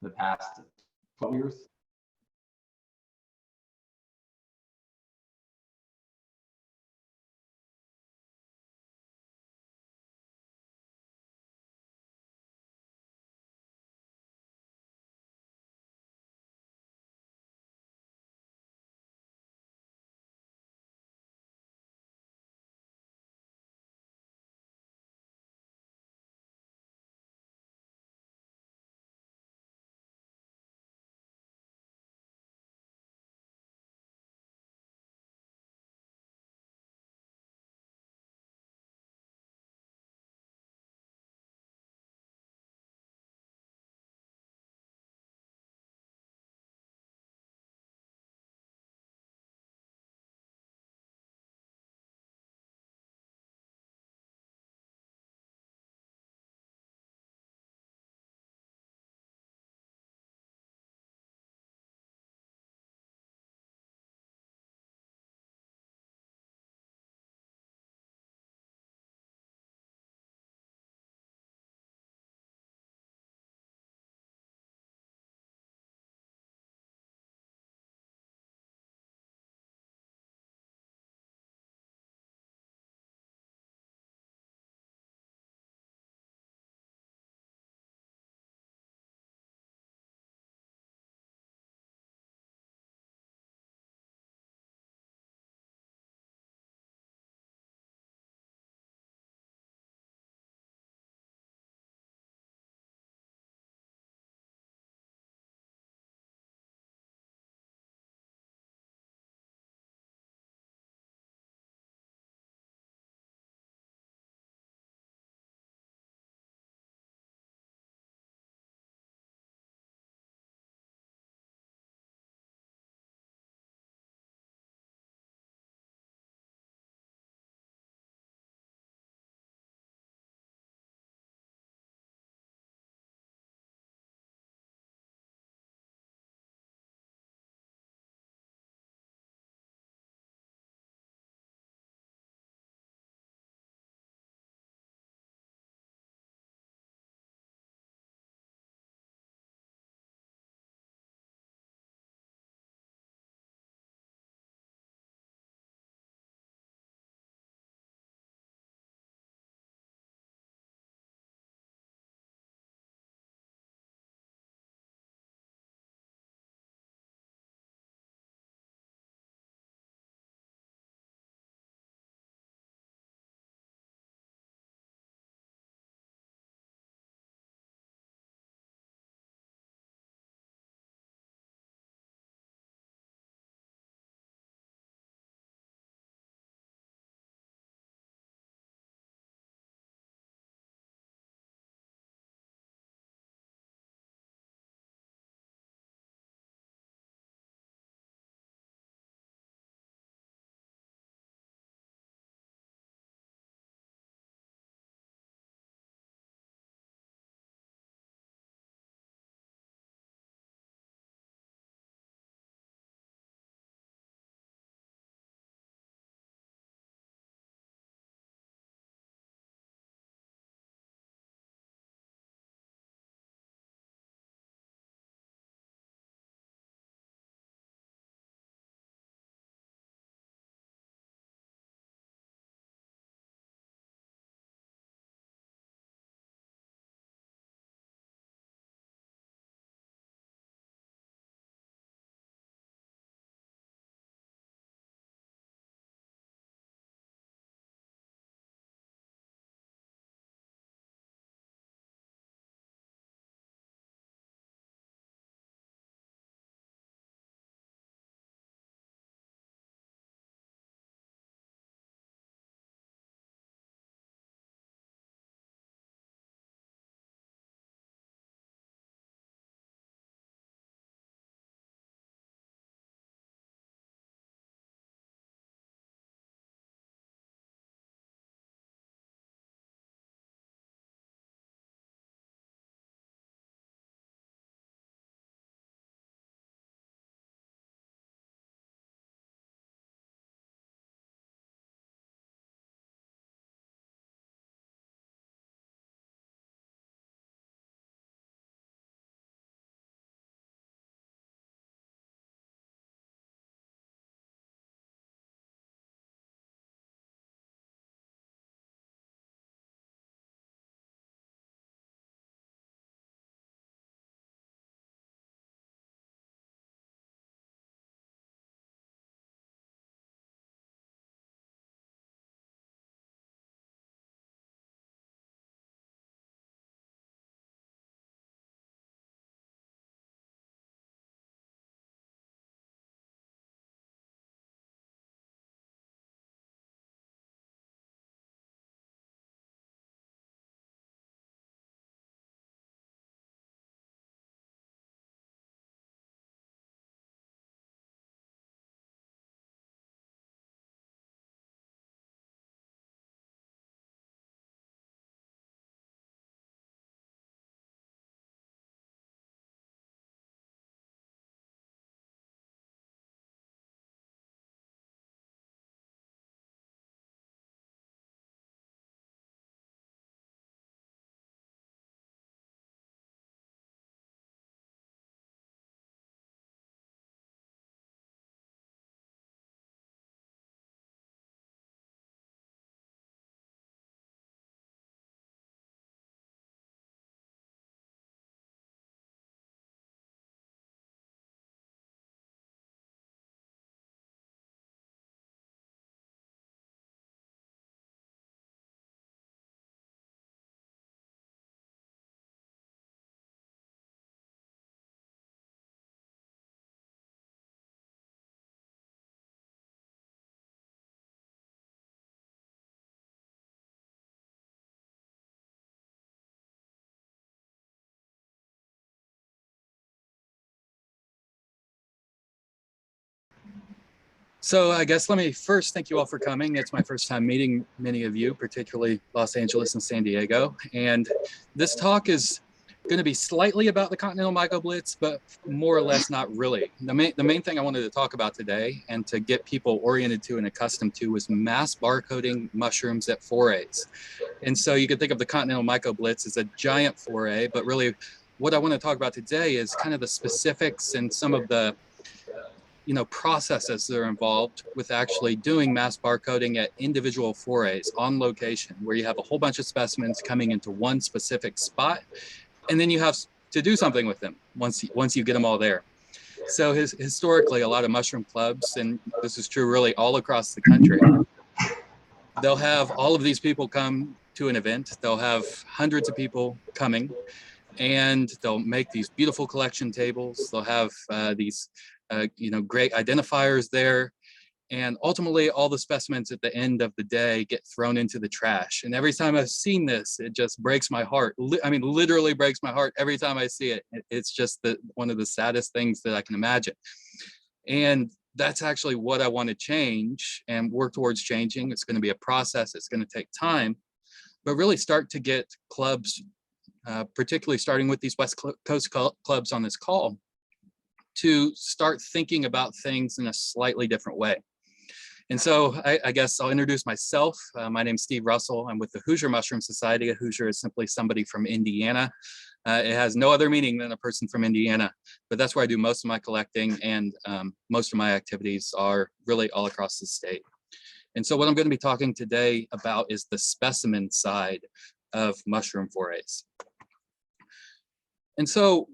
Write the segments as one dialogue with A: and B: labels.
A: the past 12 years.
B: So I guess let me first thank you all for coming. It's my first time meeting many of you, particularly Los Angeles and San Diego. And this talk is going to be slightly about the continental mycoblitz, but more or less not really. The main thing I wanted to talk about today and to get people oriented to and accustomed to was mass barcoding mushrooms at forays. And so you can think of the continental mycoblitz as a giant foray, but really what I want to talk about today is kind of the specifics and some of the processes that are involved with actually doing mass barcoding at individual forays on location, where you have a whole bunch of specimens coming into one specific spot, and then you have to do something with them once you get them all there. So historically, a lot of mushroom clubs, and this is true really all across the country, they'll have all of these people come to an event. They'll have hundreds of people coming, and they'll make these beautiful collection tables. They'll have these great identifiers there. And ultimately, all the specimens at the end of the day get thrown into the trash. And every time I've seen this, it just breaks my heart. I mean, literally breaks my heart every time I see it. It's just one of the saddest things that I can imagine. And that's actually what I want to change and work towards changing. It's going to be a process. It's going to take time, but really start to get clubs, particularly starting with these West Coast clubs on this call, to start thinking about things in a slightly different way. And so I guess I'll introduce myself. My name's Steve Russell. I'm with the Hoosier Mushroom Society. A Hoosier is simply somebody from Indiana. It has no other meaning than a person from Indiana, but that's where I do most of my collecting, and most of my activities are really all across the state. And so what I'm going to be talking today about is the specimen side of mushroom forays. And so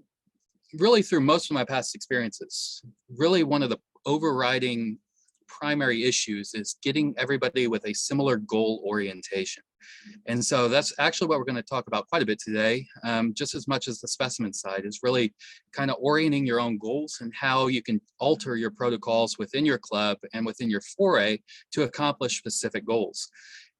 B: really through most of my past experiences, really one of the overriding primary issues is getting everybody with a similar goal orientation. And so that's actually what we're going to talk about quite a bit today, just as much as the specimen side is really kind of orienting your own goals and how you can alter your protocols within your club and within your foray to accomplish specific goals.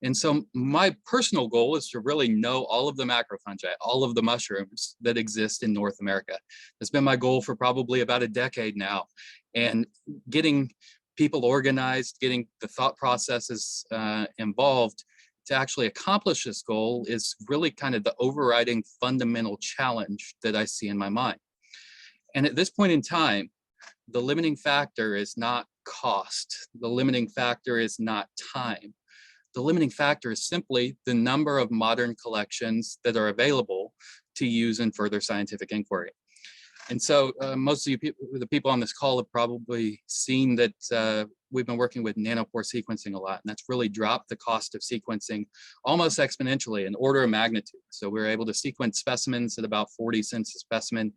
B: And so my personal goal is to really know all of the macrofungi, all of the mushrooms that exist in North America. That's been my goal for probably about a decade now. And getting people organized, getting the thought processes involved to actually accomplish this goal is really kind of the overriding fundamental challenge that I see in my mind. And at this point in time, the limiting factor is not cost. The limiting factor is not time. The limiting factor is simply the number of modern collections that are available to use in further scientific inquiry. And so most of the people on this call have probably seen that we've been working with nanopore sequencing a lot, and that's really dropped the cost of sequencing almost exponentially, an order of magnitude. So we're able to sequence specimens at about 40 cents a specimen,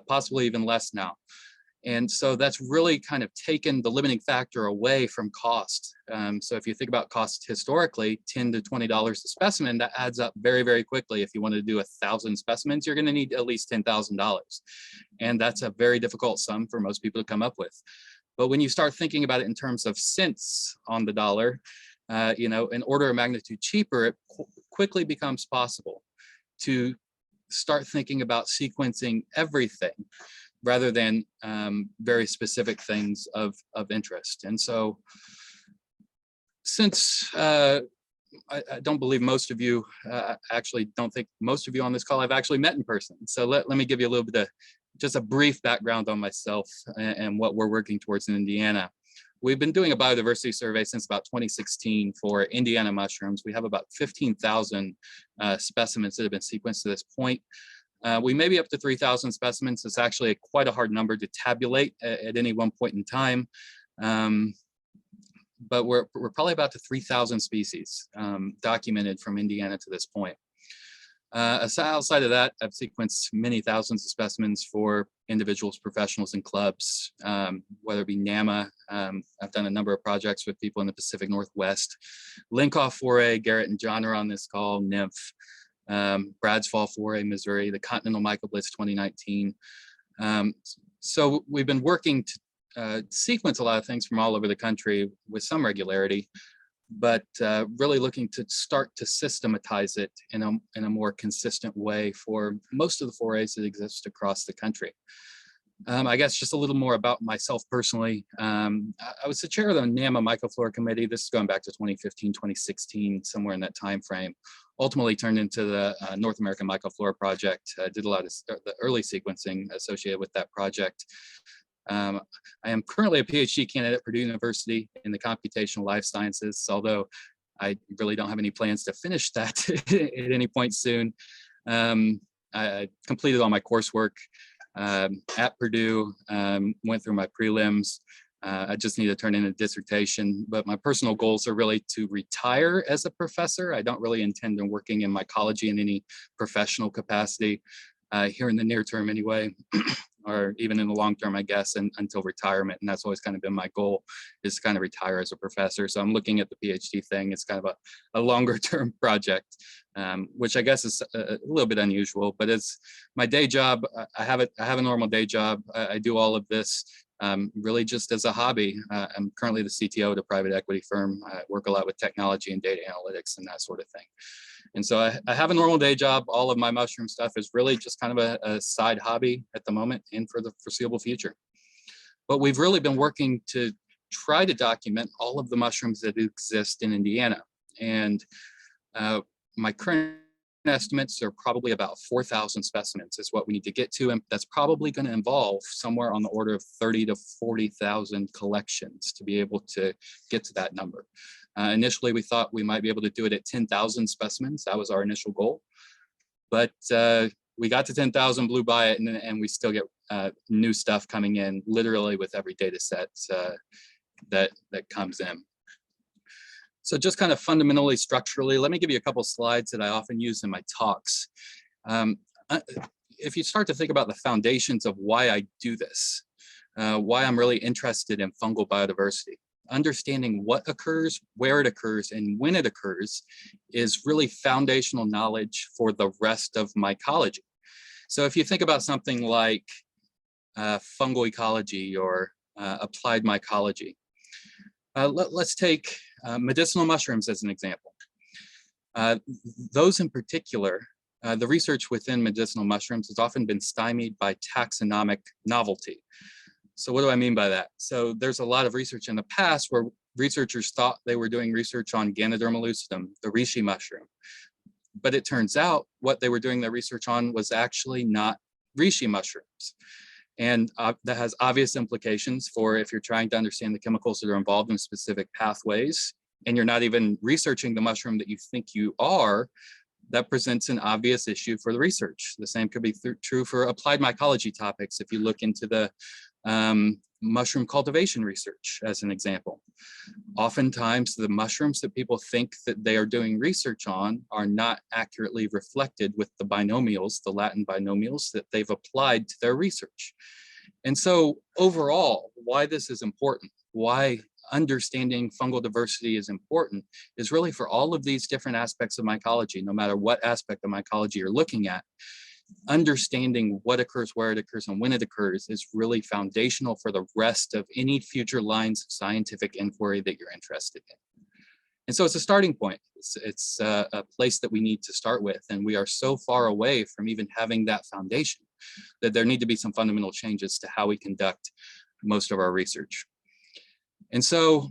B: possibly even less now. And so that's really kind of taken the limiting factor away from cost. So if you think about cost historically, $10 to $20 a specimen, that adds up very, very quickly. If you want to do 1,000 specimens, you're going to need at least $10,000. And that's a very difficult sum for most people to come up with. But when you start thinking about it in terms of cents on the dollar, an order of magnitude cheaper, it quickly becomes possible to start thinking about sequencing everything rather than very specific things of interest. And so since I don't believe most of you, actually don't think most of you on this call I've actually met in person. So let me give you a little bit of just a brief background on myself and what we're working towards in Indiana. We've been doing a biodiversity survey since about 2016 for Indiana mushrooms. We have about 15,000 specimens that have been sequenced to this point. We may be up to 3,000 specimens. It's actually quite a hard number to tabulate at any one point in time. But we're probably about to 3,000 species documented from Indiana to this point. Outside of that, I've sequenced many thousands of specimens for individuals, professionals, and clubs, whether it be NAMA. I've done a number of projects with people in the Pacific Northwest. Linkoff Foray, Garrett and John are on this call, NYMF. Brad's Fall Foray, Missouri, the Continental Mycoblitz 2019. So we've been working to sequence a lot of things from all over the country with some regularity, but really looking to start to systematize it in a more consistent way for most of the forays that exist across the country. I guess just a little more about myself personally. I was the chair of the NAMA Mycoflora Committee. This is going back to 2015, 2016, somewhere in that time frame. Ultimately turned into the North American Mycoflora Project. I did a lot of the early sequencing associated with that project. I am currently a PhD candidate at Purdue University in the computational life sciences, although I really don't have any plans to finish that at any point soon. I completed all my coursework at Purdue, went through my prelims. I just need to turn in a dissertation, but my personal goals are really to retire as a professor. I don't really intend on working in mycology in any professional capacity here in the near term anyway, or even in the long term, I guess, until retirement. And that's always kind of been my goal, is to kind of retire as a professor. So I'm looking at the PhD thing. It's kind of a longer term project, which I guess is a little bit unusual, but it's my day job. I have a normal day job. I do all of this really just as a hobby. I'm currently the CTO at a private equity firm. I work a lot with technology and data analytics and that sort of thing. And so I have a normal day job. All of my mushroom stuff is really just kind of a side hobby at the moment and for the foreseeable future. But we've really been working to try to document all of the mushrooms that exist in Indiana. And my current estimates are probably about 4,000 specimens is what we need to get to. And that's probably going to involve somewhere on the order of 30 to 40,000 collections to be able to get to that number. Initially, we thought we might be able to do it at 10,000 specimens. That was our initial goal. But we got to 10,000, blew by it, and we still get new stuff coming in literally with every data set that comes in. So just kind of fundamentally, structurally, let me give you a couple slides that I often use in my talks. If you start to think about the foundations of why I do this, why I'm really interested in fungal biodiversity, understanding what occurs, where it occurs, and when it occurs is really foundational knowledge for the rest of mycology. So if you think about something like fungal ecology or applied mycology, let's take medicinal mushrooms as an example. Those in particular, the research within medicinal mushrooms has often been stymied by taxonomic novelty. So what do I mean by that? So there's a lot of research in the past where researchers thought they were doing research on Ganoderma lucidum, the reishi mushroom. But it turns out what they were doing their research on was actually not reishi mushrooms. And that has obvious implications for if you're trying to understand the chemicals that are involved in specific pathways, and you're not even researching the mushroom that you think you are, that presents an obvious issue for the research. The same could be true for applied mycology topics if you look into the mushroom cultivation research as an example. Oftentimes the mushrooms that people think that they are doing research on are not accurately reflected with the binomials, the Latin binomials that they've applied to their research. And so overall, why this is important, why understanding fungal diversity is important, is really for all of these different aspects of mycology, no matter what aspect of mycology you're looking at. Understanding what occurs, where it occurs, and when it occurs is really foundational for the rest of any future lines of scientific inquiry that you're interested in. And so it's a starting point. It's a place that we need to start with. And we are so far away from even having that foundation that there need to be some fundamental changes to how we conduct most of our research. And so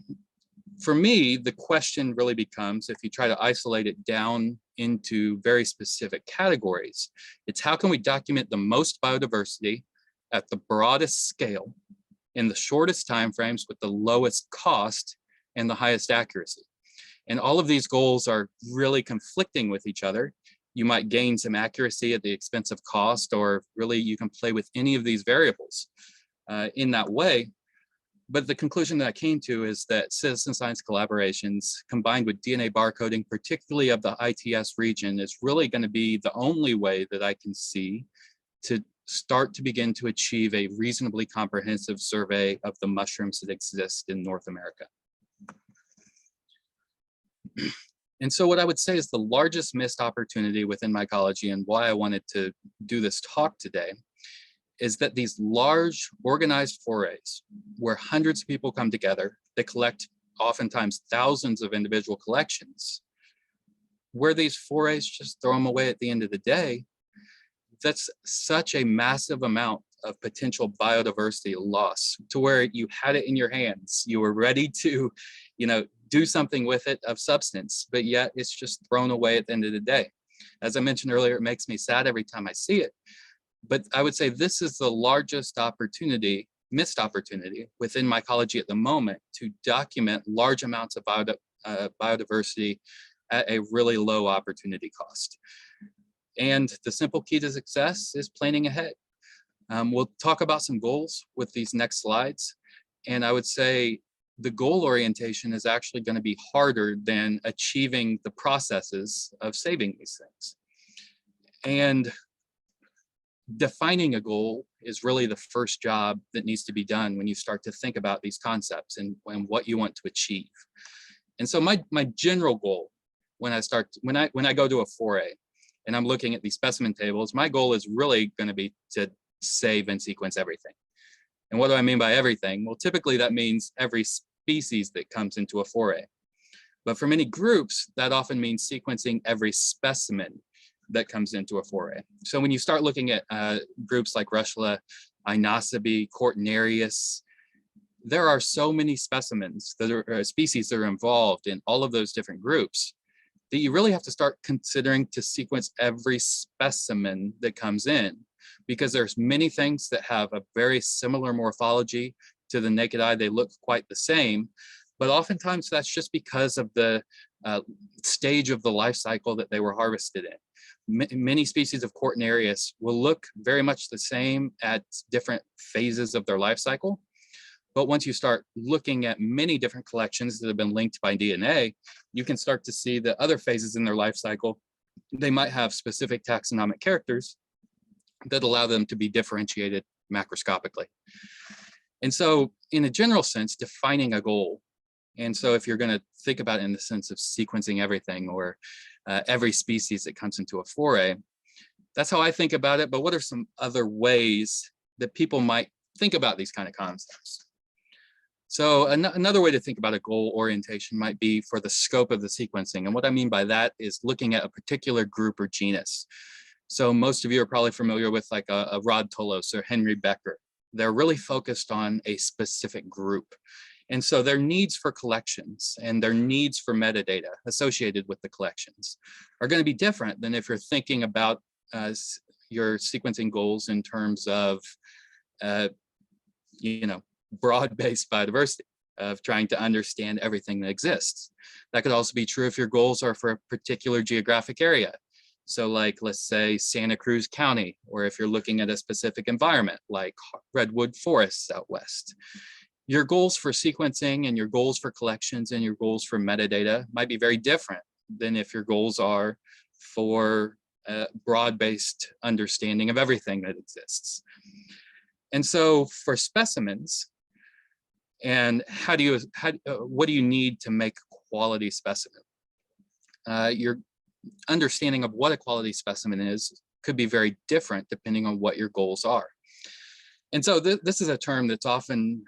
B: for me, the question really becomes, if you try to isolate it down into very specific categories, it's how can we document the most biodiversity at the broadest scale in the shortest timeframes with the lowest cost and the highest accuracy. And all of these goals are really conflicting with each other. You might gain some accuracy at the expense of cost, or really you can play with any of these variables in that way. But the conclusion that I came to is that citizen science collaborations combined with DNA barcoding, particularly of the ITS region, is really going to be the only way that I can see to start to begin to achieve a reasonably comprehensive survey of the mushrooms that exist in North America. And so what I would say is the largest missed opportunity within mycology, and why I wanted to do this talk today, is that these large organized forays where hundreds of people come together, they collect oftentimes thousands of individual collections, where these forays just throw them away at the end of the day, that's such a massive amount of potential biodiversity loss to where you had it in your hands. You were ready to, do something with it of substance, but yet it's just thrown away at the end of the day. As I mentioned earlier, it makes me sad every time I see it. But I would say this is the largest missed opportunity within mycology at the moment to document large amounts of biodiversity at a really low opportunity cost. And the simple key to success is planning ahead. We'll talk about some goals with these next slides. And I would say the goal orientation is actually going to be harder than achieving the processes of saving these things. And defining a goal is really the first job that needs to be done when you start to think about these concepts and what you want to achieve. And so my general goal when I go to a foray and I'm looking at these specimen tables, my goal is really going to be to save and sequence everything. And what do I mean by everything? Well, typically that means every species that comes into a foray. But for many groups, that often means sequencing every specimen that comes into a foray. So when you start looking at groups like Rushla, Inocebi, Cortinarius, there are so many specimens that are species that are involved in all of those different groups that you really have to start considering to sequence every specimen that comes in, because there's many things that have a very similar morphology. To the naked eye, they look quite the same, but oftentimes that's just because of the stage of the life cycle that they were harvested in. Many species of Cortinarius will look very much the same at different phases of their life cycle. But once you start looking at many different collections that have been linked by DNA, you can start to see that other phases in their life cycle, they might have specific taxonomic characters that allow them to be differentiated macroscopically. And so in a general sense, defining a goal. And so if you're going to think about it in the sense of sequencing everything or every species that comes into a foray, that's how I think about it. But what are some other ways that people might think about these kind of concepts? So another way to think about a goal orientation might be for the scope of the sequencing. And what I mean by that is looking at a particular group or genus. So most of you are probably familiar with like a Rod Tolos or Henry Becker. They're really focused on a specific group. And so their needs for collections and their needs for metadata associated with the collections are going to be different than if you're thinking about your sequencing goals in terms of, broad-based biodiversity, of trying to understand everything that exists. That could also be true if your goals are for a particular geographic area. So like, let's say Santa Cruz County, or if you're looking at a specific environment like redwood forests out west. Your goals for sequencing and your goals for collections and your goals for metadata might be very different than if your goals are for a broad-based understanding of everything that exists. And so for specimens, and what do you need to make a quality specimen? Your understanding of what a quality specimen is could be very different depending on what your goals are. And so this is a term that's often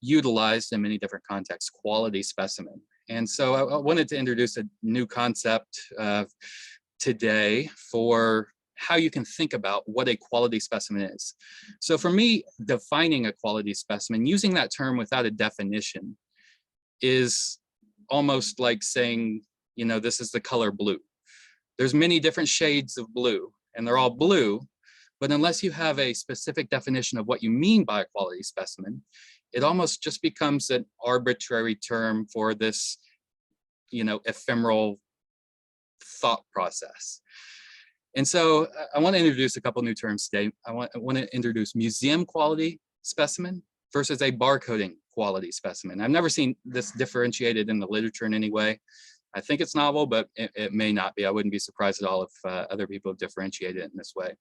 B: utilized in many different contexts, quality specimen. And so I wanted to introduce a new concept today for how you can think about what a quality specimen is. So for me, defining a quality specimen, using that term without a definition is almost like saying, this is the color blue. There's many different shades of blue and they're all blue, but unless you have a specific definition of what you mean by a quality specimen, it almost just becomes an arbitrary term for this, ephemeral thought process. And so I want to introduce a couple new terms today. I want to introduce museum quality specimen versus a barcoding quality specimen. I've never seen this differentiated in the literature in any way. I think it's novel, but it may not be. I wouldn't be surprised at all if other people have differentiated it in this way.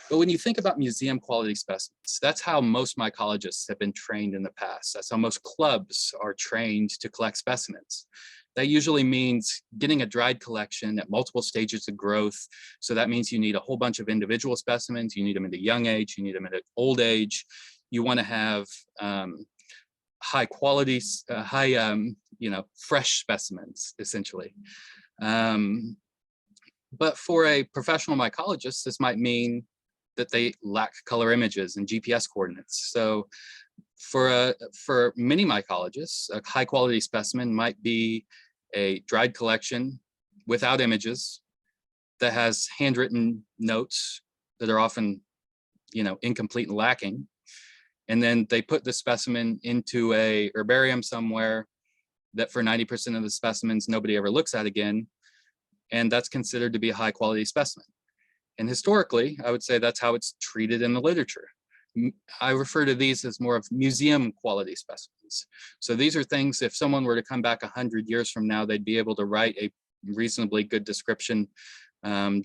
B: But when you think about museum quality specimens, that's how most mycologists have been trained in the past. That's how most clubs are trained to collect specimens. That usually means getting a dried collection at multiple stages of growth. So that means you need a whole bunch of individual specimens. You need them at a young age. You need them at an old age. You want to have high quality, fresh specimens, essentially. But for a professional mycologist, this might mean that they lack color images and GPS coordinates. So for many mycologists, a high quality specimen might be a dried collection without images that has handwritten notes that are often, incomplete and lacking. And then they put the specimen into a herbarium somewhere that for 90% of the specimens, nobody ever looks at again. And that's considered to be a high quality specimen. And historically, I would say that's how it's treated in the literature. I refer to these as more of museum quality specimens. So these are things, if someone were to come back 100 years from now, they'd be able to write a reasonably good description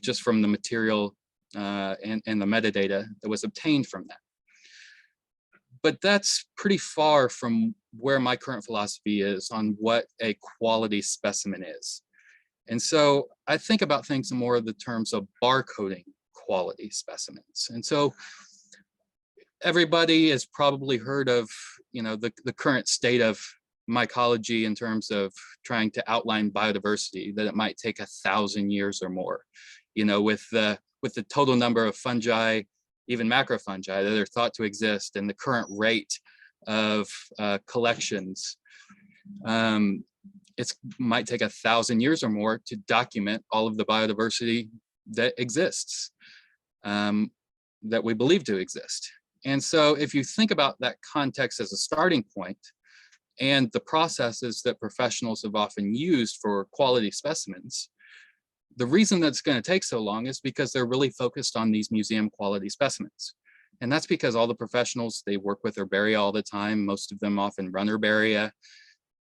B: just from the material and the metadata that was obtained from that. But that's pretty far from where my current philosophy is on what a quality specimen is. And so I think about things in more of the terms of barcoding quality specimens. And so everybody has probably heard of, the current state of mycology in terms of trying to outline biodiversity, that it might take 1,000 years or more, with the total number of fungi, even macrofungi that are thought to exist, and the current rate of collections. It might take 1,000 years or more to document all of the biodiversity that exists, that we believe to exist. And so if you think about that context as a starting point, and the processes that professionals have often used for quality specimens, the reason that's going to take so long is because they're really focused on these museum quality specimens. And that's because all the professionals, they work with herbaria all the time. Most of them often run herbaria.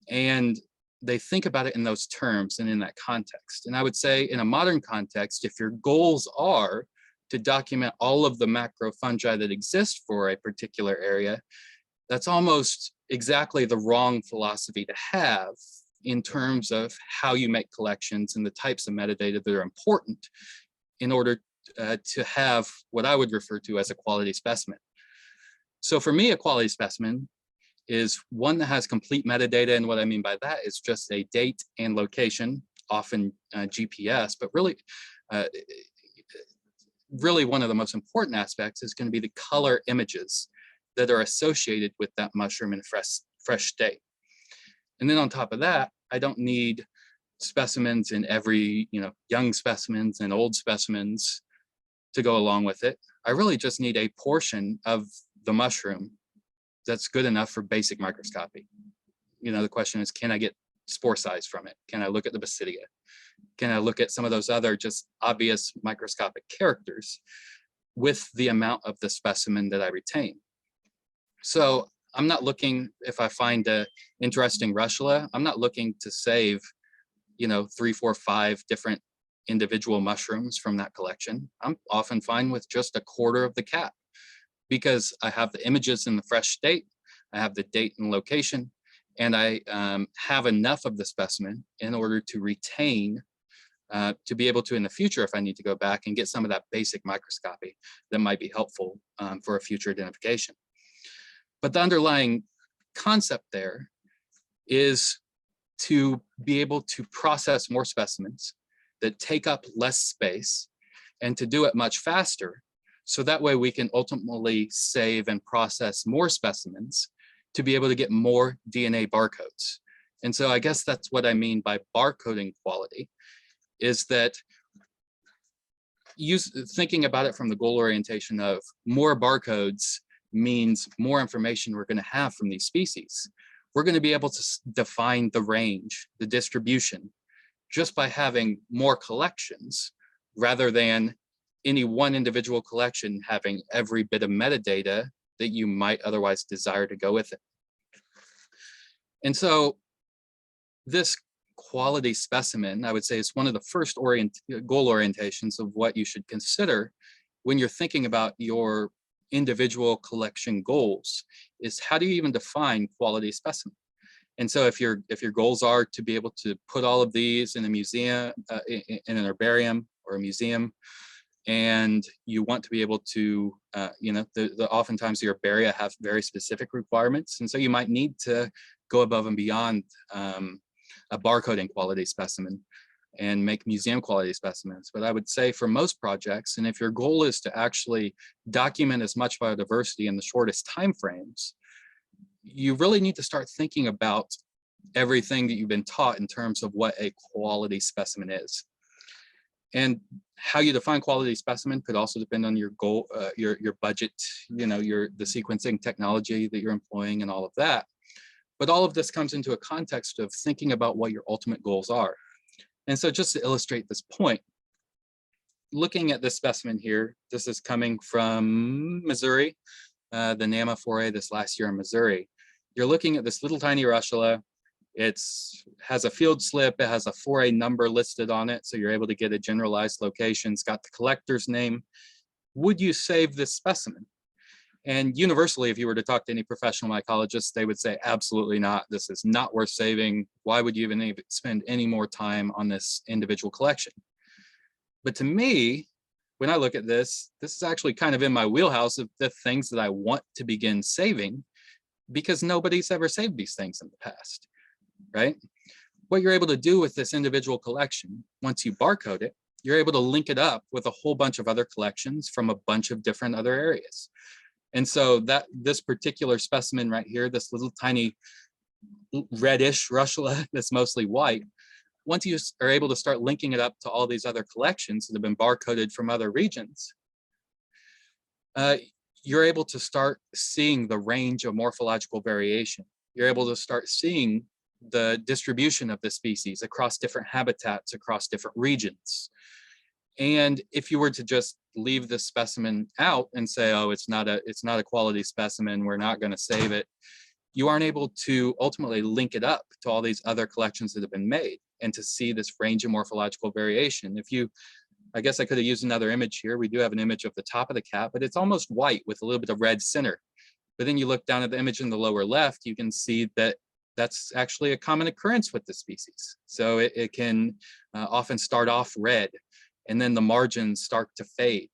B: And they think about it in those terms and in that context. And I would say in a modern context, if your goals are to document all of the macrofungi that exist for a particular area, that's almost exactly the wrong philosophy to have in terms of how you make collections and the types of metadata that are important in order to have what I would refer to as a quality specimen. So for me, a quality specimen is one that has complete metadata. And what I mean by that is just a date and location, often GPS, but really one of the most important aspects is going to be the color images that are associated with that mushroom in a fresh state. And then on top of that, I don't need specimens in every, young specimens and old specimens to go along with it. I really just need a portion of the mushroom that's good enough for basic microscopy. The question is, can I get spore size from it? Can I look at the basidia? Can I look at some of those other just obvious microscopic characters with the amount of the specimen that I retain? So I'm not looking, if I find an interesting russula, I'm not looking to save, 3, 4, 5 different individual mushrooms from that collection. I'm often fine with just a quarter of the cap because I have the images in the fresh state, I have the date and location, and I have enough of the specimen in order to retain, to be able to in the future, if I need to go back and get some of that basic microscopy that might be helpful for a future identification. But the underlying concept there is to be able to process more specimens that take up less space and to do it much faster. So that way we can ultimately save and process more specimens to be able to get more DNA barcodes. And so I guess that's what I mean by barcoding quality, is that thinking about it from the goal orientation of more barcodes means more information we're going to have from these species. We're going to be able to define the range, the distribution, just by having more collections rather than any one individual collection having every bit of metadata that you might otherwise desire to go with it. And so this quality specimen, I would say, is one of the first goal orientations of what you should consider when you're thinking about your individual collection goals, is how do you even define quality specimen? And so if your goals are to be able to put all of these in a museum, in an herbarium or a museum, and you want to be able to, oftentimes the herbaria have very specific requirements. And so you might need to go above and beyond a barcoding quality specimen. and make museum quality specimens. But I would say for most projects, and if your goal is to actually document as much biodiversity in the shortest timeframes, you really need to start thinking about everything that you've been taught in terms of what a quality specimen is. And how you define quality specimen could also depend on your goal, your budget, the sequencing technology that you're employing and all of that. But all of this comes into a context of thinking about what your ultimate goals are. And so just to illustrate this point, looking at this specimen here, this is coming from Missouri, the NAMA foray this last year in Missouri. You're looking at this little tiny russula. It has a field slip, it has a 4A number listed on it, so you're able to get a generalized location. It's got the collector's name. Would you save this specimen? And universally, if you were to talk to any professional mycologist, they would say, absolutely not. This is not worth saving. Why would you even spend any more time on this individual collection? But to me, when I look at this is actually kind of in my wheelhouse of the things that I want to begin saving, because nobody's ever saved these things in the past, right? What you're able to do with this individual collection, once you barcode it, you're able to link it up with a whole bunch of other collections from a bunch of different other areas. And so that this particular specimen right here, this little tiny reddish russula that's mostly white, once you are able to start linking it up to all these other collections that have been barcoded from other regions, you're able to start seeing the range of morphological variation. You're able to start seeing the distribution of the species across different habitats, across different regions. And if you were to just leave this specimen out and say, oh, it's not a quality specimen, we're not going to save it, you aren't able to ultimately link it up to all these other collections that have been made and to see this range of morphological variation. I guess I could have used another image here. We do have an image of the top of the cat, but it's almost white with a little bit of red center. But then you look down at the image in the lower left, you can see that that's actually a common occurrence with the species. So it can often start off red, and then the margins start to fade.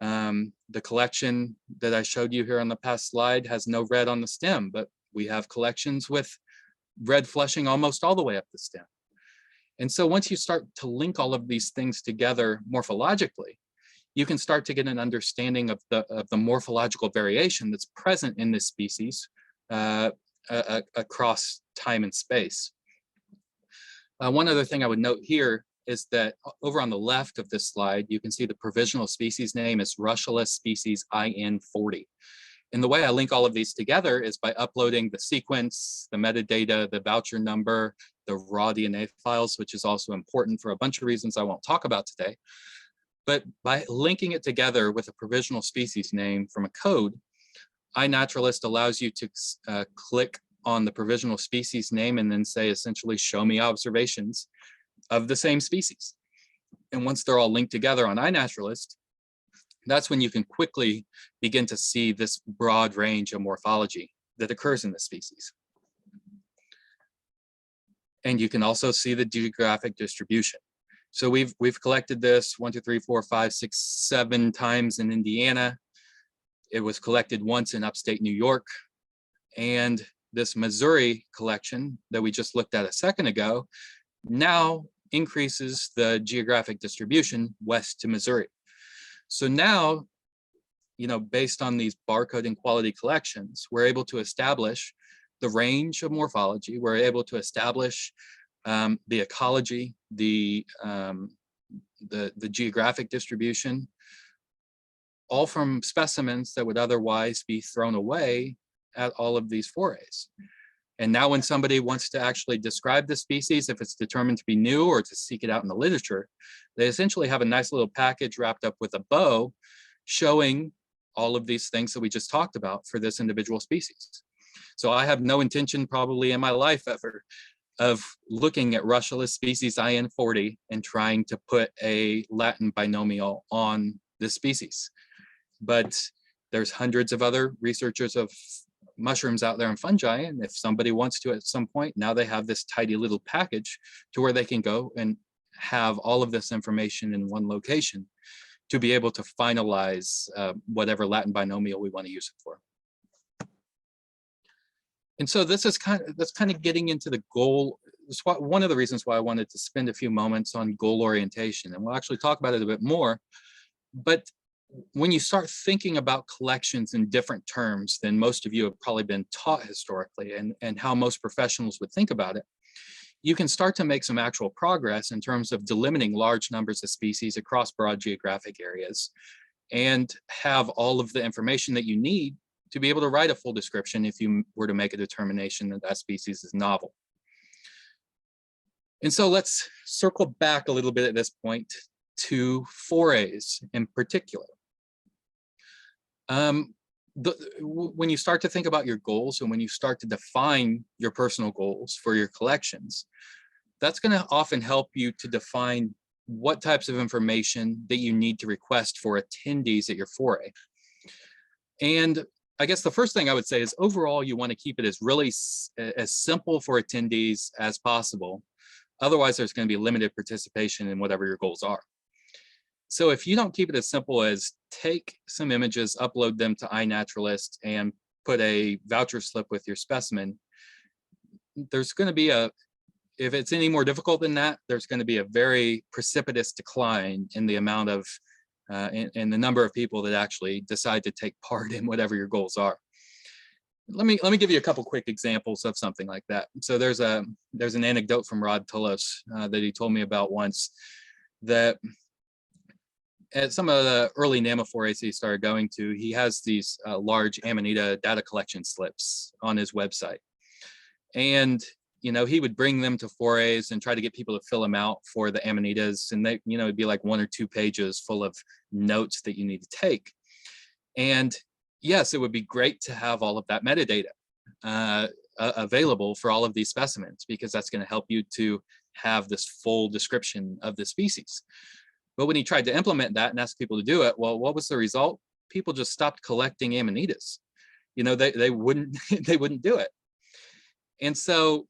B: The collection that I showed you here on the past slide has no red on the stem, but we have collections with red flushing almost all the way up the stem. And so once you start to link all of these things together morphologically, you can start to get an understanding of the morphological variation that's present in this species across time and space. One other thing I would note here is that over on the left of this slide, you can see the provisional species name is Russula species IN40. And the way I link all of these together is by uploading the sequence, the metadata, the voucher number, the raw DNA files, which is also important for a bunch of reasons I won't talk about today. But by linking it together with a provisional species name from a code, iNaturalist allows you to click on the provisional species name and then say, essentially, show me observations of the same species. And once they're all linked together on iNaturalist, that's when you can quickly begin to see this broad range of morphology that occurs in the species. And you can also see the geographic distribution. So we've collected this 1, 2, 3, 4, 5, 6, 7 times in Indiana. It was collected once in upstate New York. And this Missouri collection that we just looked at a second ago now increases the geographic distribution west to Missouri. So now, based on these barcode and quality collections, we're able to establish the range of morphology. We're able to establish the ecology, the geographic distribution, all from specimens that would otherwise be thrown away at all of these forays. And now when somebody wants to actually describe the species, if it's determined to be new or to seek it out in the literature, they essentially have a nice little package wrapped up with a bow showing all of these things that we just talked about for this individual species. So I have no intention probably in my life ever of looking at Russula species IN40 and trying to put a Latin binomial on this species. But there's hundreds of other researchers of mushrooms out there and fungi, and if somebody wants to at some point, now they have this tidy little package to where they can go and have all of this information in one location to be able to finalize whatever Latin binomial we want to use it for. And so this is kind of getting into the goal, one of the reasons why I wanted to spend a few moments on goal orientation, and we'll actually talk about it a bit more. But when you start thinking about collections in different terms than most of you have probably been taught historically, and how most professionals would think about it, you can start to make some actual progress in terms of delimiting large numbers of species across broad geographic areas, and have all of the information that you need to be able to write a full description if you were to make a determination that that species is novel. And so let's circle back a little bit at this point to forays in particular. When you start to think about your goals, and when you start to define your personal goals for your collections, that's going to often help you to define what types of information that you need to request for attendees at your foray. And I guess the first thing I would say is, overall, you want to keep it as simple for attendees as possible. Otherwise, there's going to be limited participation in whatever your goals are. So if you don't keep it as simple as take some images, upload them to iNaturalist, and put a voucher slip with your specimen, there's going to be if it's any more difficult than that, there's going to be a very precipitous decline in the amount of, in the number of people that actually decide to take part in whatever your goals are. Let me give you a couple quick examples of something like that. So there's an anecdote from Rod Tullos that he told me about once, that at some of the early NAMA forays he started going to, he has these large Amanita data collection slips on his website. And, you know, he would bring them to forays and try to get people to fill them out for the Amanitas. And they, you know, it'd be like 1 or 2 pages full of notes that you need to take. And yes, it would be great to have all of that metadata available for all of these specimens, because that's going to help you to have this full description of the species. But when he tried to implement that and ask people to do it, well, what was the result? People just stopped collecting Amanitas. You know, they wouldn't they wouldn't do it. And so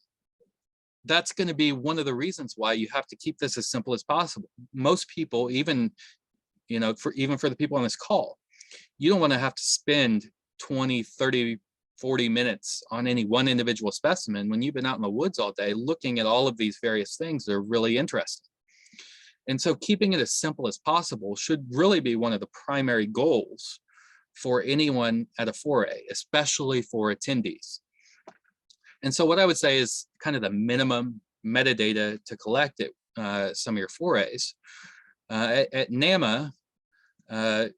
B: that's going to be one of the reasons why you have to keep this as simple as possible. Most people, even, you know, even for the people on this call, you don't want to have to spend 20, 30, 40 minutes on any one individual specimen when you've been out in the woods all day looking at all of these various things that are really interesting. And so keeping it as simple as possible should really be one of the primary goals for anyone at a foray, especially for attendees. And so what I would say is kind of the minimum metadata to collect at some of your forays. At NAMA, I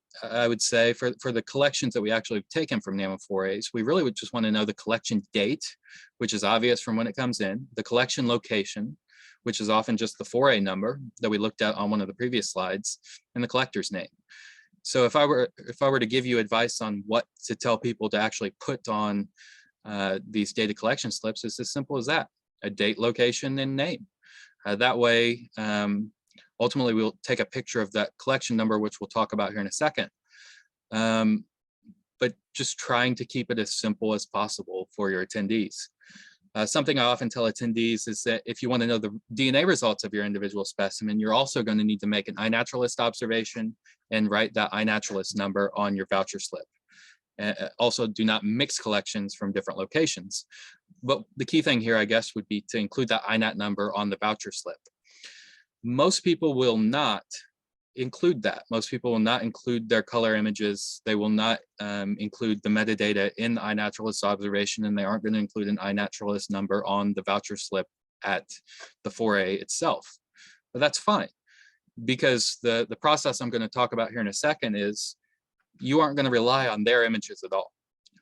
B: would say for the collections that we actually have taken from NAMA forays, we really would just want to know the collection date, which is obvious from when it comes in, the collection location, which is often just the foray number that we looked at on one of the previous slides, and the collector's name. So if I were to give you advice on what to tell people to actually put on these data collection slips, it's as simple as that: a date, location, and name. That way, ultimately, we'll take a picture of that collection number, which we'll talk about here in a second. But just trying to keep it as simple as possible for your attendees. Something I often tell attendees is that if you want to know the DNA results of your individual specimen, you're also going to need to make an iNaturalist observation and write that iNaturalist number on your voucher slip. Also, do not mix collections from different locations. But the key thing here, I guess, would be to include that iNat number on the voucher slip. Most people will not include that. Most people will not include their color images. They will not include the metadata in the iNaturalist observation, and they aren't going to include an iNaturalist number on the voucher slip at the foray itself. But that's fine, because the process I'm going to talk about here in a second is you aren't going to rely on their images at all.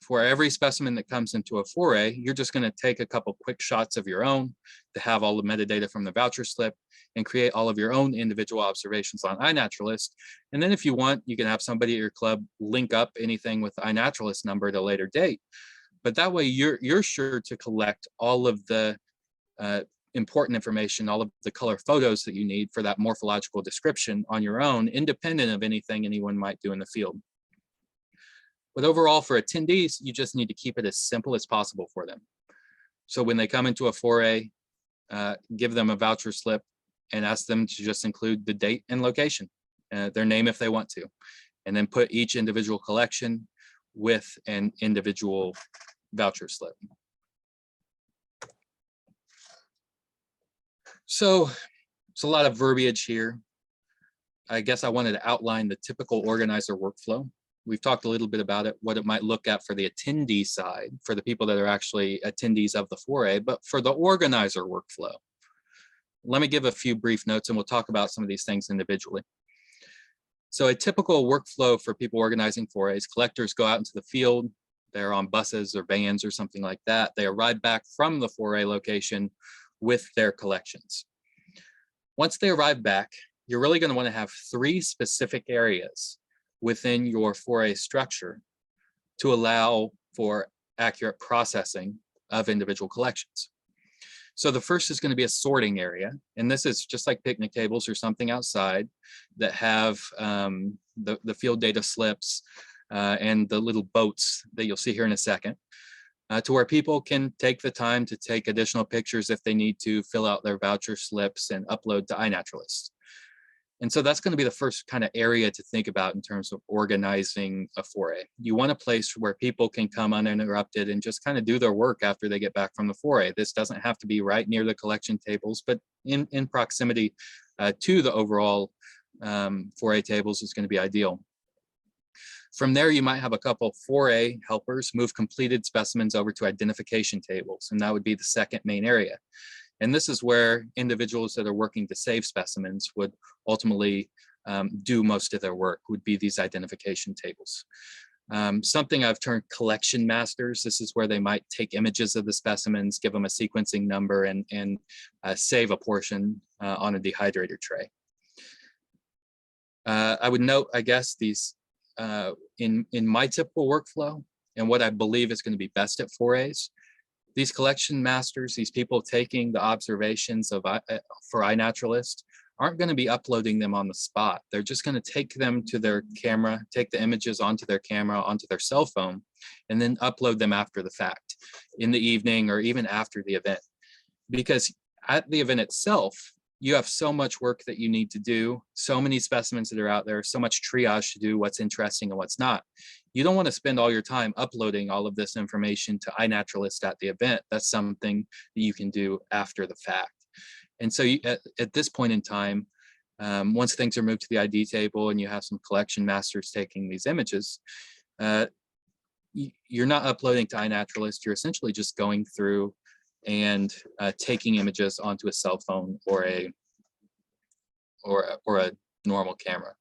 B: For every specimen that comes into a foray, you're just going to take a couple quick shots of your own to have all the metadata from the voucher slip and create all of your own individual observations on iNaturalist. And then if you want, you can have somebody at your club link up anything with the iNaturalist number at a later date. But that way you're sure to collect all of the important information, all of the color photos that you need for that morphological description on your own, independent of anything anyone might do in the field. But overall, for attendees, you just need to keep it as simple as possible for them. So when they come into a foray, give them a voucher slip and ask them to just include the date and location, their name if they want to, and then put each individual collection with an individual voucher slip. So it's a lot of verbiage here. I guess I wanted to outline the typical organizer workflow. We've talked a little bit about it, what it might look at for the attendee side, for the people that are actually attendees of the foray, but for the organizer workflow. Let me give a few brief notes and we'll talk about some of these things individually. So a typical workflow for people organizing forays, collectors go out into the field, they're on buses or vans or something like that. They arrive back from the foray location with their collections. Once they arrive back, you're really going to want to have 3 specific areas within your foray structure to allow for accurate processing of individual collections. So the first is going to be a sorting area, and this is just like picnic tables or something outside that have the field data slips and the little boats that you'll see here in a second, to where people can take the time to take additional pictures if they need to, fill out their voucher slips and upload to iNaturalist. And so that's going to be the first kind of area to think about in terms of organizing a foray. You want a place where people can come uninterrupted and just kind of do their work after they get back from the foray. This doesn't have to be right near the collection tables, but in proximity to the overall foray tables is going to be ideal. From there, you might have a couple foray helpers move completed specimens over to identification tables, and that would be the second main area. And this is where individuals that are working to save specimens would ultimately do most of their work, would be these identification tables. Something I've termed collection masters. This is where they might take images of the specimens, give them a sequencing number, and save a portion on a dehydrator tray. I would note, I guess, these in my typical workflow and what I believe is going to be best at forays, these collection masters, these people taking the observations of for iNaturalist, aren't going to be uploading them on the spot. They're just going to take them to their camera, take the images onto their camera, onto their cell phone, and then upload them after the fact, in the evening or even after the event. Because at the event itself, you have so much work that you need to do, so many specimens that are out there, so much triage to do, what's interesting and what's not. You don't want to spend all your time uploading all of this information to iNaturalist at the event. That's something that you can do after the fact. And so at this point in time, once things are moved to the ID table and you have some collection masters taking these images, you're not uploading to iNaturalist. You're essentially just going through and taking images onto a cell phone or a normal camera.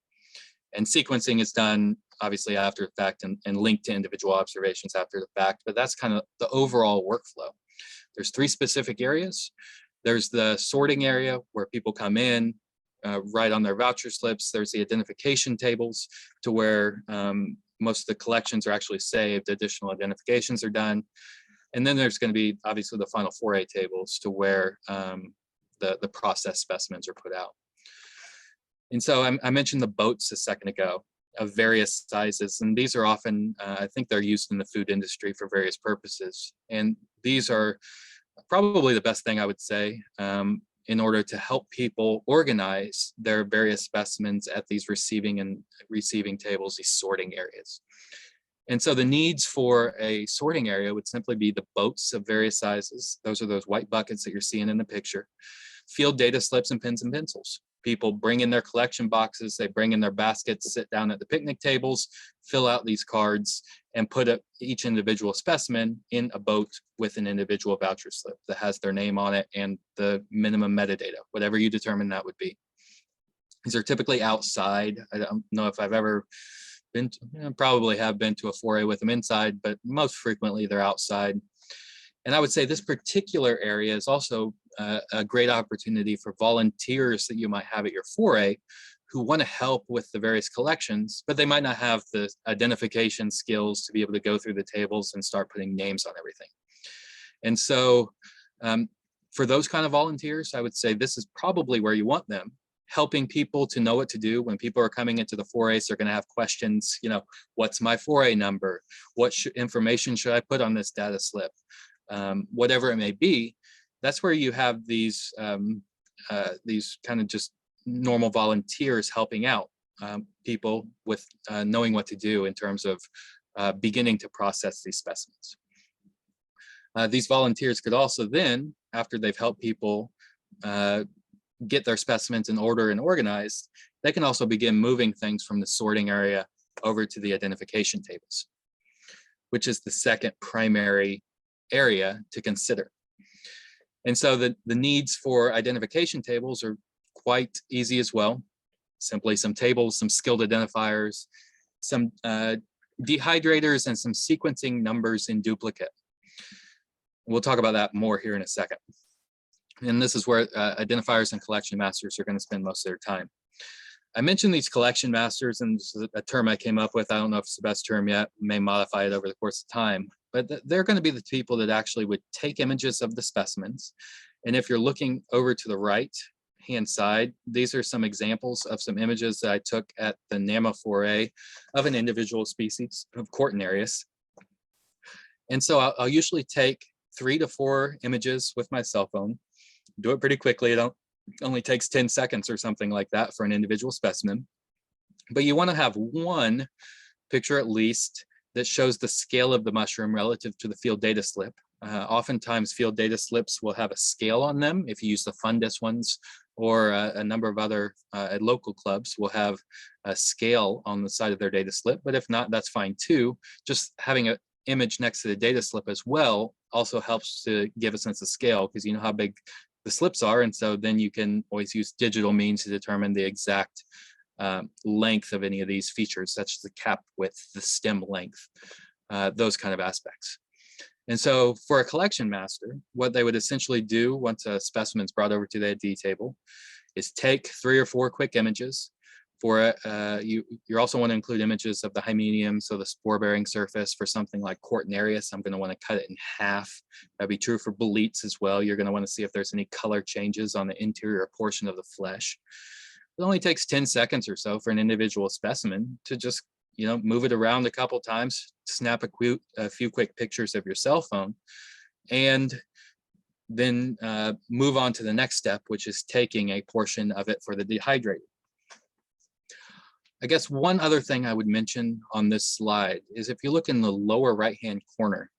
B: And sequencing is done obviously after the fact and linked to individual observations after the fact, but that's kind of the overall workflow. There's 3 specific areas. There's the sorting area where people come in, write on their voucher slips. There's the identification tables to where most of the collections are actually saved, additional identifications are done. And then there's going to be obviously the final foray tables to where the processed specimens are put out. And so I mentioned the boats a second ago of various sizes, and these are often, I think they're used in the food industry for various purposes. And these are probably the best thing I would say in order to help people organize their various specimens at these receiving tables, these sorting areas. And so the needs for a sorting area would simply be the boats of various sizes. Those are those white buckets that you're seeing in the picture. Field data slips and pens and pencils. People bring in their collection boxes, they bring in their baskets, sit down at the picnic tables, fill out these cards, and put each individual specimen in a boat with an individual voucher slip that has their name on it and the minimum metadata, whatever you determine that would be. These are typically outside. I don't know if I've ever been to, probably have been to a foray with them inside, but most frequently they're outside. And I would say this particular area is also a great opportunity for volunteers that you might have at your foray who want to help with the various collections, but they might not have the identification skills to be able to go through the tables and start putting names on everything. And so for those kind of volunteers, I would say this is probably where you want them, helping people to know what to do when people are coming into the forays. They're going to have questions, what's my foray number? What information should I put on this data slip? Whatever it may be. That's where you have these kind of just normal volunteers helping out people with knowing what to do in terms of beginning to process these specimens. These volunteers could also then, after they've helped people get their specimens in order and organized, they can also begin moving things from the sorting area over to the identification tables, which is the second primary area to consider. And so the needs for identification tables are quite easy as well. Simply some tables, some skilled identifiers, some dehydrators, and some sequencing numbers in duplicate. We'll talk about that more here in a second. And this is where identifiers and collection masters are going to spend most of their time. I mentioned these collection masters, and this is a term I came up with. I don't know if it's the best term yet, may modify it over the course of time, but they're going to be the people that actually would take images of the specimens. And if you're looking over to the right hand side, these are some examples of some images that I took at the NAMA foray of an individual species of Cortinarius. And so I'll usually take 3 to 4 images with my cell phone, do it pretty quickly. It only takes 10 seconds or something like that for an individual specimen. But you want to have one picture at least that shows the scale of the mushroom relative to the field data slip. Oftentimes field data slips will have a scale on them. If you use the fundus ones, or a number of other local clubs will have a scale on the side of their data slip. But if not, that's fine too. Just having an image next to the data slip as well also helps to give a sense of scale, because you know how big the slips are. And so then you can always use digital means to determine the exact length of any of these features, such as the cap width, the stem length, those kind of aspects. And so for a collection master, what they would essentially do once a specimen is brought over to the ID table is take 3 or 4 quick images. For you also want to include images of the hymenium, so the spore-bearing surface. For something like Cortinarius, I'm going to want to cut it in half. That'd be true for Blitz as well. You're going to want to see if there's any color changes on the interior portion of the flesh. It only takes 10 seconds or so for an individual specimen to just move it around a couple times, snap a few quick pictures of your cell phone, and then move on to the next step, which is taking a portion of it for the dehydrator. I guess one other thing I would mention on this slide is if you look in the lower right-hand corner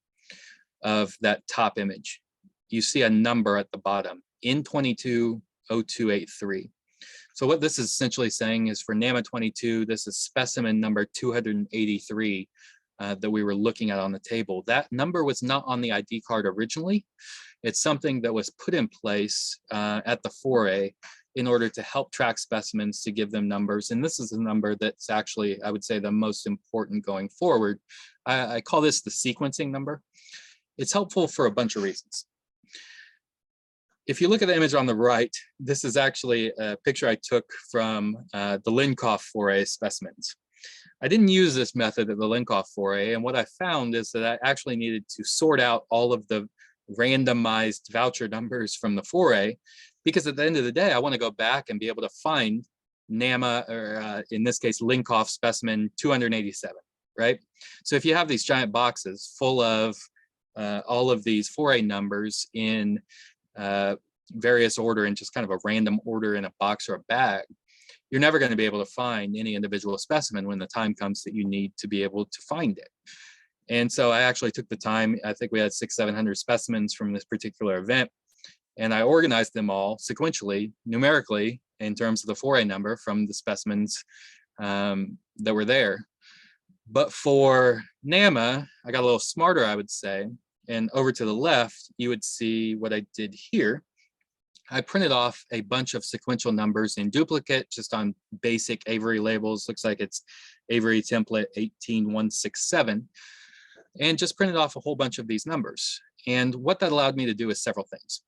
B: of that top image, you see a number at the bottom, N220283. So what this is essentially saying is for NAMA 22, this is specimen number 283 that we were looking at on the table. That number was not on the ID card originally. It's something that was put in place at the foray in order to help track specimens, to give them numbers. And this is a number that's actually, I would say, the most important going forward. I call this the sequencing number. It's helpful for a bunch of reasons. If you look at the image on the right, this is actually a picture I took from the Linkoff foray specimens. I didn't use this method at the Linkoff foray, and what I found is that I actually needed to sort out all of the randomized voucher numbers from the foray, because at the end of the day, I want to go back and be able to find NAMA, or in this case, Linkoff specimen 287, right? So if you have these giant boxes full of all of these foray numbers in various order, and just kind of a random order in a box or a bag, you're never going to be able to find any individual specimen when the time comes that you need to be able to find it. And so I actually took the time. I think we had 600-700 specimens from this particular event, and I organized them all sequentially, numerically, in terms of the foray number from the specimens that were there. But for NAMA, I got a little smarter, I would say. And over to the left, you would see what I did here. I printed off a bunch of sequential numbers in duplicate, just on basic Avery labels. Looks like it's Avery template 18167, and just printed off a whole bunch of these numbers. And what that allowed me to do is several things.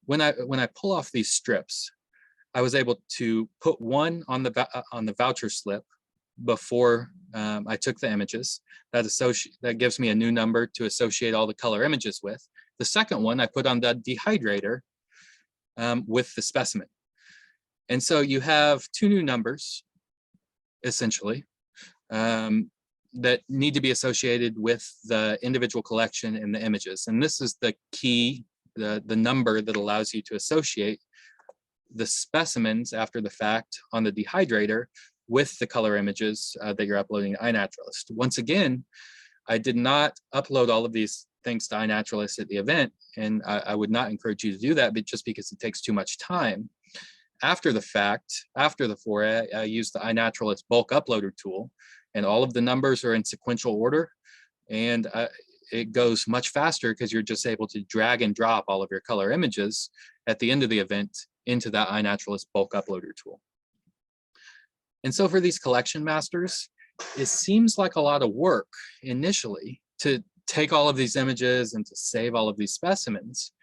B: When I pull off these strips, I was able to put one on the voucher slip before I took the images. That gives me a new number to associate all the color images with. The second one I put on the dehydrator with the specimen. And so you have 2 new numbers, essentially, that need to be associated with the individual collection in the images. And this is the key, the number that allows you to associate the specimens after the fact on the dehydrator with the color images that you're uploading to iNaturalist. Once again, I did not upload all of these things to iNaturalist at the event, and I would not encourage you to do that, but just because it takes too much time. After the fact, after the foray, I use the iNaturalist bulk uploader tool, and all of the numbers are in sequential order, and it goes much faster because you're just able to drag and drop all of your color images at the end of the event into that iNaturalist bulk uploader tool. And so for these collection masters, it seems like a lot of work initially to take all of these images and to save all of these specimens,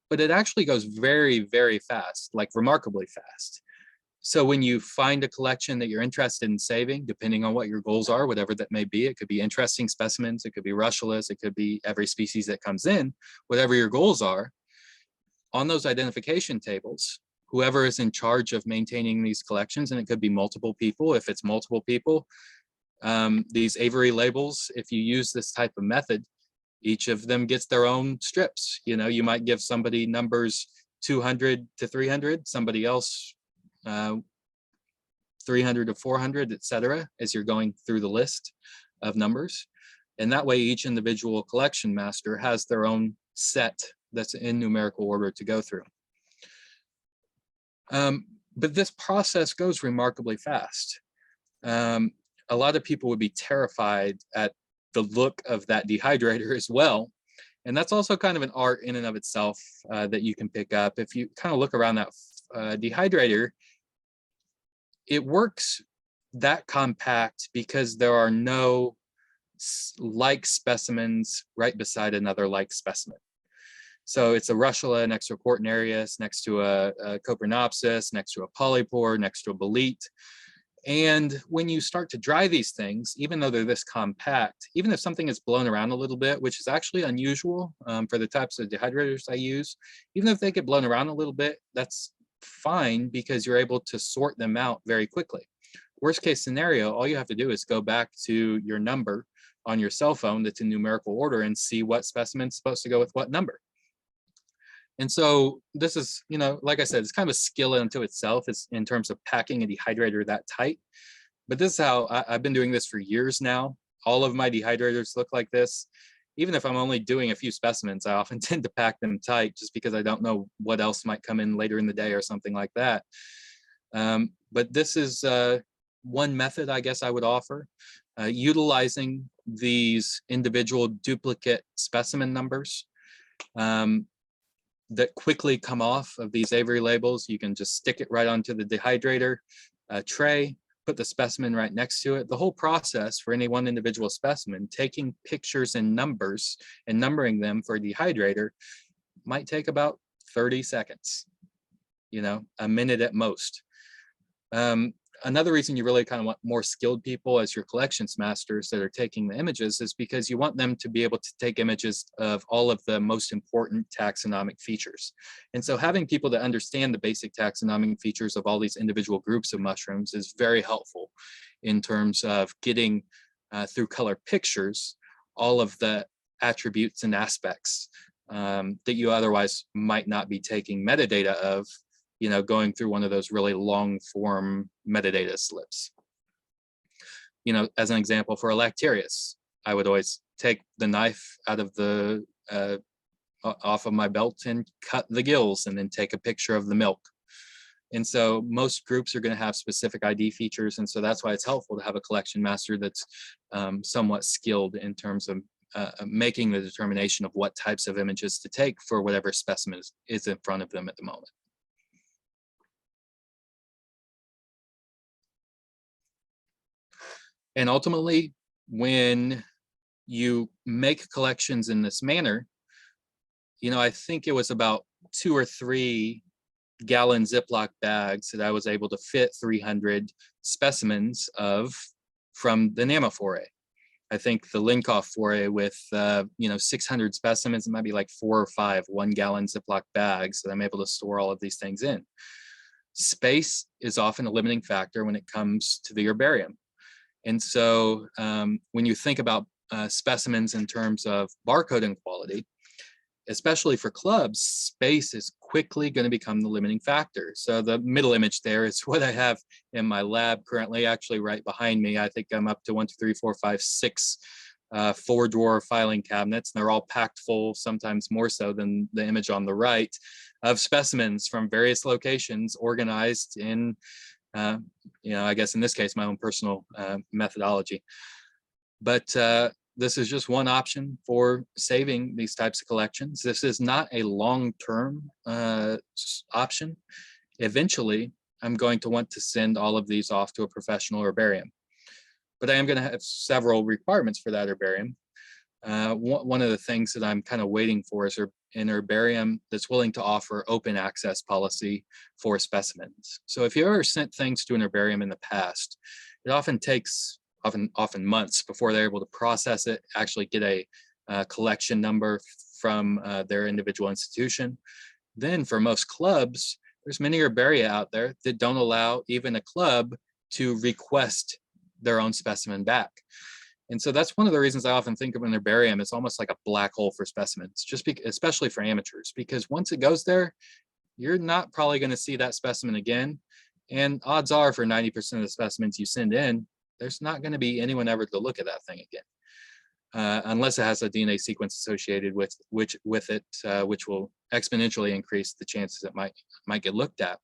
B: but it actually goes very, very fast, like remarkably fast. So when you find a collection that you're interested in saving, depending on what your goals are, whatever that may be, it could be interesting specimens, it could be russulas, it could be every species that comes in, whatever your goals are, on those identification tables, whoever is in charge of maintaining these collections, and it could be multiple people. If it's multiple people, these Avery labels, if you use this type of method, each of them gets their own strips. You know, you might give somebody numbers 200 to 300, somebody else 300 to 400, etc., as you're going through the list of numbers. And that way each individual collection master has their own set that's in numerical order to go through. But this process goes remarkably fast. A lot of people would be terrified at the look of that dehydrator as well. And that's also kind of an art in and of itself that you can pick up. If you kind of look around that dehydrator, it works that compact because there are no like specimens right beside another like specimen. So it's a russula next to a Quartnarius, next to a Coprinopsis, next to a polypore, next to a bolete. And when you start to dry these things, even though they're this compact, even if something is blown around a little bit, which is actually unusual for the types of dehydrators I use, even if they get blown around a little bit, that's fine because you're able to sort them out very quickly. Worst case scenario, all you have to do is go back to your number on your cell phone that's in numerical order and see what specimen's supposed to go with what number. And so this is, you know, like I said, it's kind of a skill unto itself. It's in terms of packing a dehydrator that tight. But this is how I've been doing this for years now. All of my dehydrators look like this. Even if I'm only doing a few specimens, I often tend to pack them tight just because I don't know what else might come in later in the day or something like that. But this is one method I guess I would offer, utilizing these individual duplicate specimen numbers that quickly come off of these Avery labels. You can just stick it right onto the dehydrator tray, put the specimen right next to it. The whole process for any one individual specimen, taking pictures and numbers and numbering them for a dehydrator might take about 30 seconds, you know, a minute at most. Another reason you really kind of want more skilled people as your collections masters that are taking the images is because you want them to be able to take images of all of the most important taxonomic features. And so having people that understand the basic taxonomic features of all these individual groups of mushrooms is very helpful in terms of getting through color pictures all of the attributes and aspects that you otherwise might not be taking metadata of, you know, going through one of those really long form metadata slips. You know, as an example for a Lactarius, I would always take the knife out of the, off of my belt and cut the gills and then take a picture of the milk. And so most groups are going to have specific ID features. And so that's why it's helpful to have a collection master that's somewhat skilled in terms of making the determination of what types of images to take for whatever specimen is in front of them at the moment. And ultimately, when you make collections in this manner, you know, I think it was about 2 or 3 gallon Ziploc bags that I was able to fit 300 specimens of from the NAMA foray. I think the Linkoff foray with, you know, 600 specimens, it might be like 4 or 5 1-gallon Ziploc bags that I'm able to store all of these things in. Space is often a limiting factor when it comes to the herbarium. And so when you think about specimens in terms of barcoding quality, especially for clubs, space is quickly going to become the limiting factor. So the middle image there is what I have in my lab currently, actually right behind me. I think I'm up to 1, 2, 3, 4, 5, 6 4 drawer filing cabinets, and they're all packed full, sometimes more so than the image on the right, of specimens from various locations organized in, I guess in this case, my own personal methodology. But this is just one option for saving these types of collections. This is not a long-term option. Eventually, I'm going to want to send all of these off to a professional herbarium. But I am going to have several requirements for that herbarium. One of the things that I'm kind of waiting for is an herbarium that's willing to offer open access policy for specimens. So if you ever sent things to an herbarium in the past, it often takes often months before they're able to process it, actually get a collection number from their individual institution. Then for most clubs, there's many herbaria out there that don't allow even a club to request their own specimen back. And so that's one of the reasons I often think of an herbarium as almost like a black hole for specimens, especially for amateurs, because once it goes there, you're not probably going to see that specimen again. And odds are for 90% of the specimens you send in, there's not going to be anyone ever to look at that thing again, unless it has a DNA sequence associated with it, which will exponentially increase the chances it might get looked at.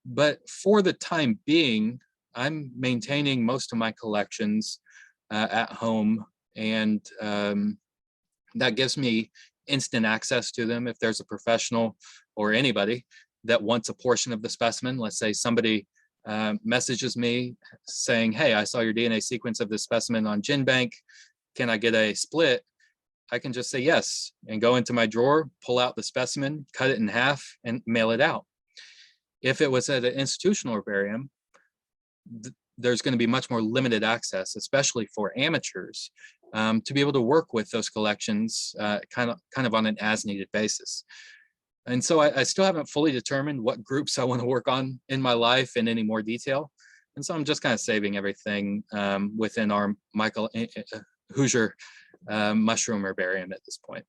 B: But for the time being, I'm maintaining most of my collections at home, and that gives me instant access to them. If there's a professional or anybody that wants a portion of the specimen, let's say somebody messages me saying, hey, I saw your DNA sequence of this specimen on GenBank. Can I get a split? I can just say yes and go into my drawer, pull out the specimen, cut it in half, and mail it out. If it was at an institutional herbarium, there's going to be much more limited access, especially for amateurs, to be able to work with those collections kind of on an as-needed basis. And so I still haven't fully determined what groups I want to work on in my life in any more detail. And so I'm just kind of saving everything within our Hoosier mushroom herbarium at this point.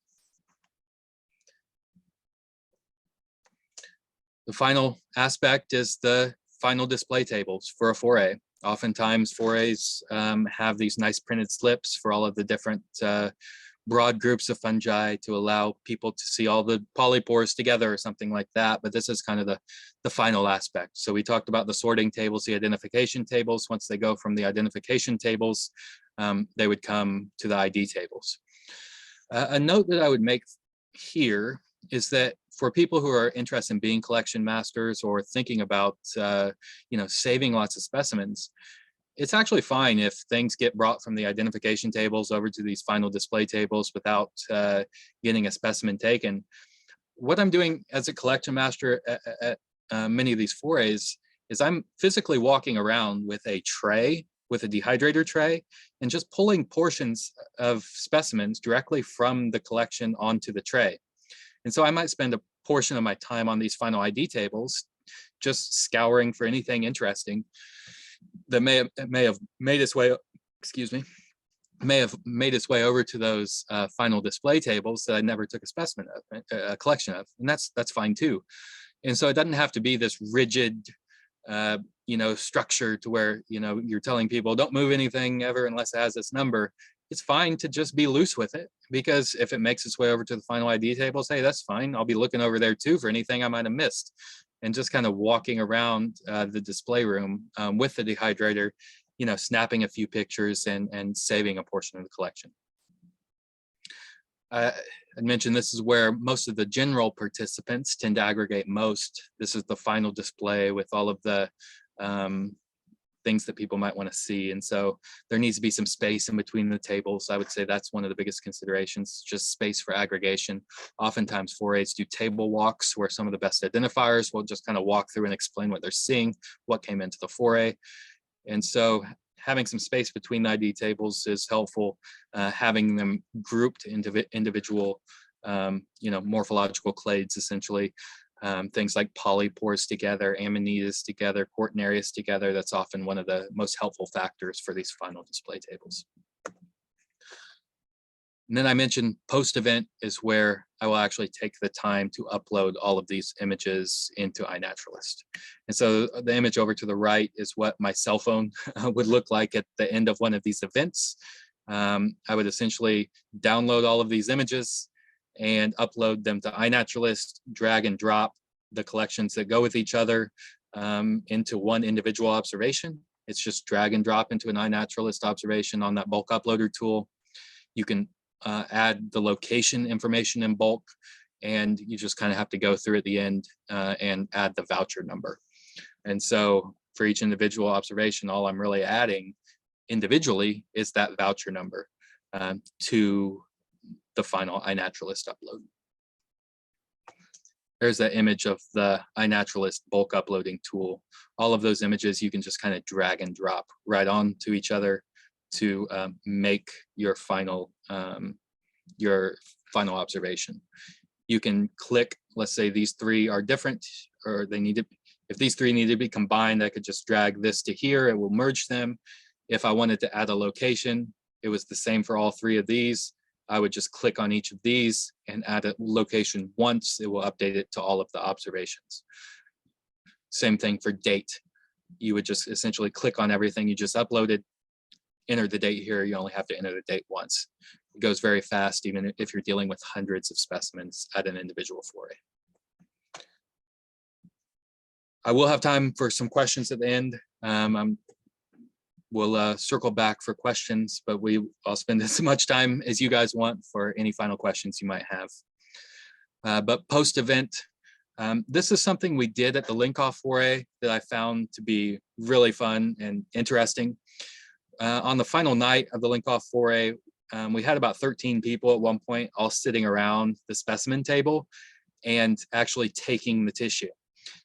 B: The final aspect is the final display tables for a 4A. Oftentimes 4As have these nice printed slips for all of the different broad groups of fungi to allow people to see all the polypores together or something like that. But this is kind of the final aspect. So we talked about the sorting tables, the identification tables. Once they go from the identification tables, they would come to the ID tables. A note that I would make here is that for people who are interested in being collection masters or thinking about saving lots of specimens, it's actually fine if things get brought from the identification tables over to these final display tables without getting a specimen taken. What I'm doing as a collection master at many of these 4As is I'm physically walking around with a tray, with a dehydrator tray, and just pulling portions of specimens directly from the collection onto the tray. And so I might spend a portion of my time on these final ID tables, just scouring for anything interesting that may have made its way, over to those final display tables that I never took a specimen of, a collection of, and that's fine too. And so it doesn't have to be this rigid, structure to where you're telling people don't move anything ever unless it has this number. It's fine to just be loose with it, because if it makes its way over to the final ID tables, hey, that's fine. I'll be looking over there too for anything I might have missed. And just kind of walking around the display room with the dehydrator, snapping a few pictures and saving a portion of the collection. I mentioned this is where most of the general participants tend to aggregate most. This is the final display with all of the things that people might want to see. And so there needs to be some space in between the tables. I would say that's one of the biggest considerations, just space for aggregation. Oftentimes 4As do table walks where some of the best identifiers will just kind of walk through and explain what they're seeing, what came into the 4A. And so having some space between the ID tables is helpful. Having them grouped into individual, morphological clades, essentially. Things like polypores together, amanitas together, quaternarias together. That's often one of the most helpful factors for these final display tables. And then I mentioned post-event is where I will actually take the time to upload all of these images into iNaturalist. And so the image over to the right is what my cell phone would look like at the end of one of these events. I would essentially download all of these images and upload them to iNaturalist, drag and drop the collections that go with each other into one individual observation. It's just drag and drop into an iNaturalist observation on that bulk uploader tool. You can add the location information in bulk, and you just kind of have to go through at the end and add the voucher number. And so for each individual observation, all I'm really adding individually is that voucher number to the final iNaturalist upload. There's that image of the iNaturalist bulk uploading tool. All of those images you can just kind of drag and drop right on to each other to make your final observation. You can click, let's say these three are different, or they need to, if these three need to be combined, I could just drag this to here, it will merge them. If I wanted to add a location, it was the same for all three of these. I would just click on each of these and add a location once, it will update it to all of the observations. Same thing for date. You would just essentially click on everything you just uploaded, enter the date here, you only have to enter the date once. It goes very fast, even if you're dealing with hundreds of specimens at an individual foray. I will have time for some questions at the end. We'll circle back for questions, but I'll spend as much time as you guys want for any final questions you might have. But post-event, this is something we did at the Linkoff foray that I found to be really fun and interesting. On the final night of the Linkoff foray, we had about 13 people at one point all sitting around the specimen table and actually taking the tissue.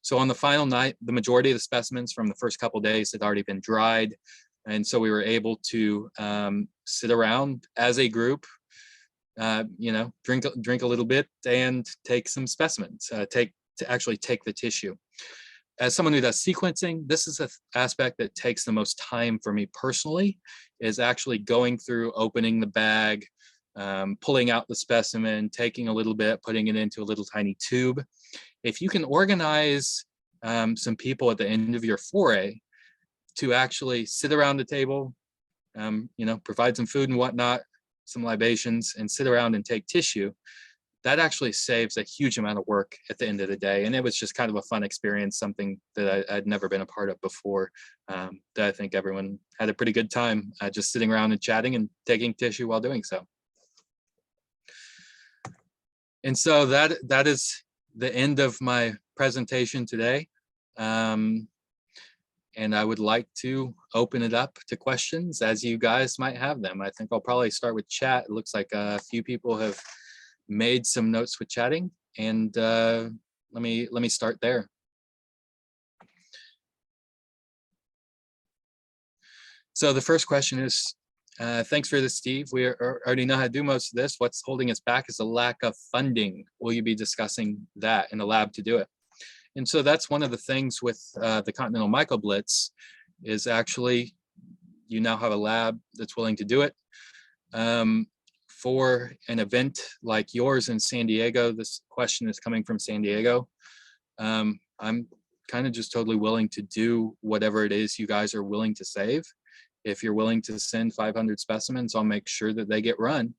B: So on the final night, the majority of the specimens from the first couple of days had already been dried. And so we were able to sit around as a group, drink a little bit and take some specimens, actually take the tissue. As someone who does sequencing, this is an aspect that takes the most time for me personally, is actually going through, opening the bag, pulling out the specimen, taking a little bit, putting it into a little tiny tube. If you can organize some people at the end of your foray to actually sit around the table, provide some food and whatnot, some libations, and sit around and take tissue, that actually saves a huge amount of work at the end of the day. And it was just kind of a fun experience, something that I'd never been a part of before, that I think everyone had a pretty good time just sitting around and chatting and taking tissue while doing so. And so that is the end of my presentation today. And I would like to open it up to questions as you guys might have them. I think I'll probably start with chat. It looks like a few people have made some notes with chatting, and let me start there. So the first question is, thanks for this, Steve. We already know how to do most of this. What's holding us back is a lack of funding. Will you be discussing that in the lab to do it? And so that's one of the things with the Continental Mycoblitz, is actually you now have a lab that's willing to do it. For an event like yours in San Diego, this question is coming from San Diego. I'm kind of just totally willing to do whatever it is you guys are willing to save. If you're willing to send 500 specimens, I'll make sure that they get run.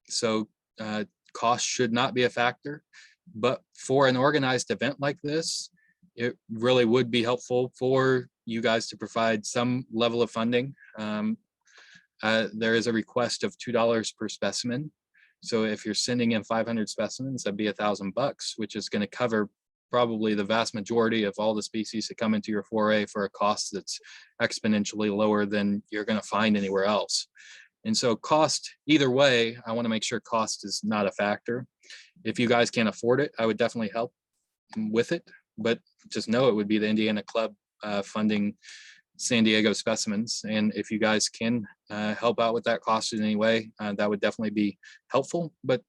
B: So cost should not be a factor. But for an organized event like this, it really would be helpful for you guys to provide some level of funding. There is a request of $2 per specimen. So if you're sending in 500 specimens, that'd be $1,000, which is going to cover probably the vast majority of all the species that come into your foray for a cost that's exponentially lower than you're going to find anywhere else. And so cost, either way, I want to make sure cost is not a factor. If you guys can't afford it, I would definitely help with it, but just know it would be the Indiana Club funding San Diego specimens. And if you guys can help out with that cost in any way, that would definitely be helpful. But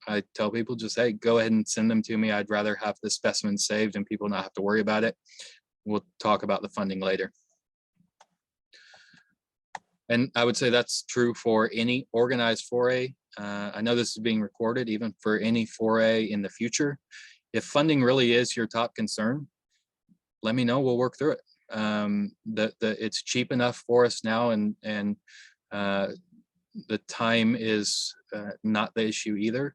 B: I tell people, just, hey, go ahead and send them to me. I'd rather have the specimen saved and people not have to worry about it. We'll talk about the funding later. And I would say that's true for any organized foray. I know this is being recorded, even for any foray in the future. If funding really is your top concern, let me know, we'll work through it. It's cheap enough for us now, and the time is not the issue either.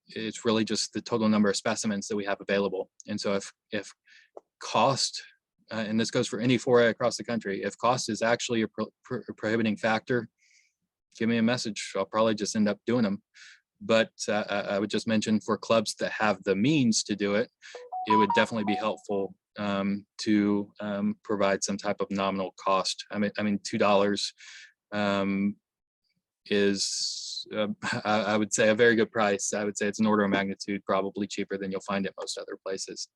B: It's really just the total number of specimens that we have available. And so if cost, and this goes for any foray across the country, if cost is actually a prohibiting factor, give me a message. I'll probably just end up doing them. But I would just mention, for clubs that have the means to do it, it would definitely be helpful to provide some type of nominal cost. I mean, $2 is, I would say, a very good price. I would say it's an order of magnitude probably cheaper than you'll find at most other places.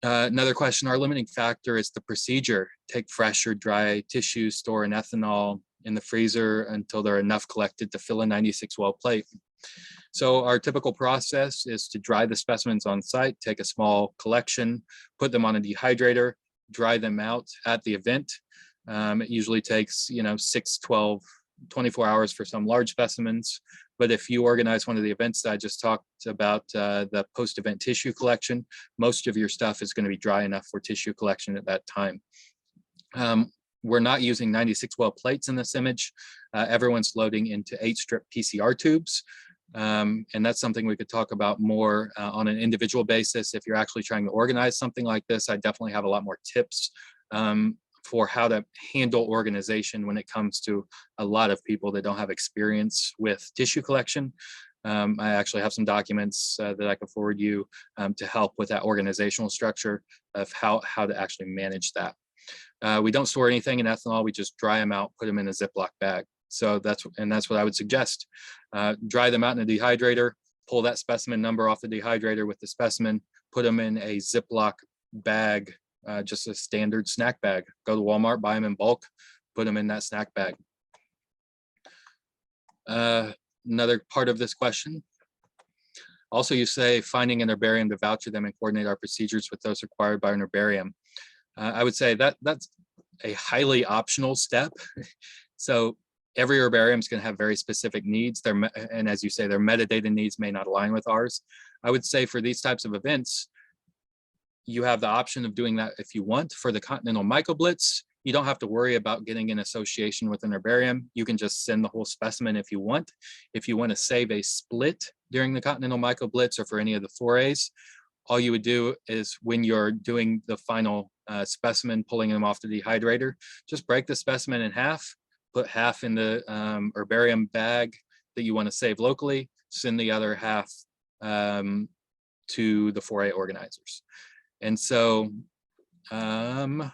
B: Another question, our limiting factor is the procedure. Take fresh or dry tissue, store in ethanol in the freezer until there are enough collected to fill a 96 well plate. So our typical process is to dry the specimens on site, take a small collection, put them on a dehydrator, dry them out at the event. It usually takes, 6, 12, 24 hours for some large specimens. But if you organize one of the events that I just talked about, the post-event tissue collection, most of your stuff is going to be dry enough for tissue collection at that time. We're not using 96 well plates in this image. Everyone's loading into 8-strip PCR tubes. And that's something we could talk about more on an individual basis. If you're actually trying to organize something like this, I definitely have a lot more tips for how to handle organization when it comes to a lot of people that don't have experience with tissue collection. I actually have some documents that I can forward you to help with that organizational structure of how to actually manage that. We don't store anything in ethanol. We just dry them out, put them in a Ziploc bag. So that's what I would suggest. Dry them out in a dehydrator, pull that specimen number off the dehydrator with the specimen, put them in a Ziploc bag, just a standard snack bag. Go to Walmart, buy them in bulk, put them in that snack bag. Another part of this question. Also, you say finding an herbarium to voucher them and coordinate our procedures with those required by an herbarium. I would say that's a highly optional step. So every herbarium is going to have very specific needs. And as you say, their metadata needs may not align with ours. I would say for these types of events, you have the option of doing that if you want. For the continental Mycoblitz, you don't have to worry about getting in association with an herbarium. You can just send the whole specimen if you want. If you want to save a split during the continental Mycoblitz or for any of the forays, all you would do is when you're doing the final specimen, pulling them off the dehydrator, just break the specimen in half, put half in the herbarium bag that you want to save locally, send the other half to the foray organizers. And so, yeah,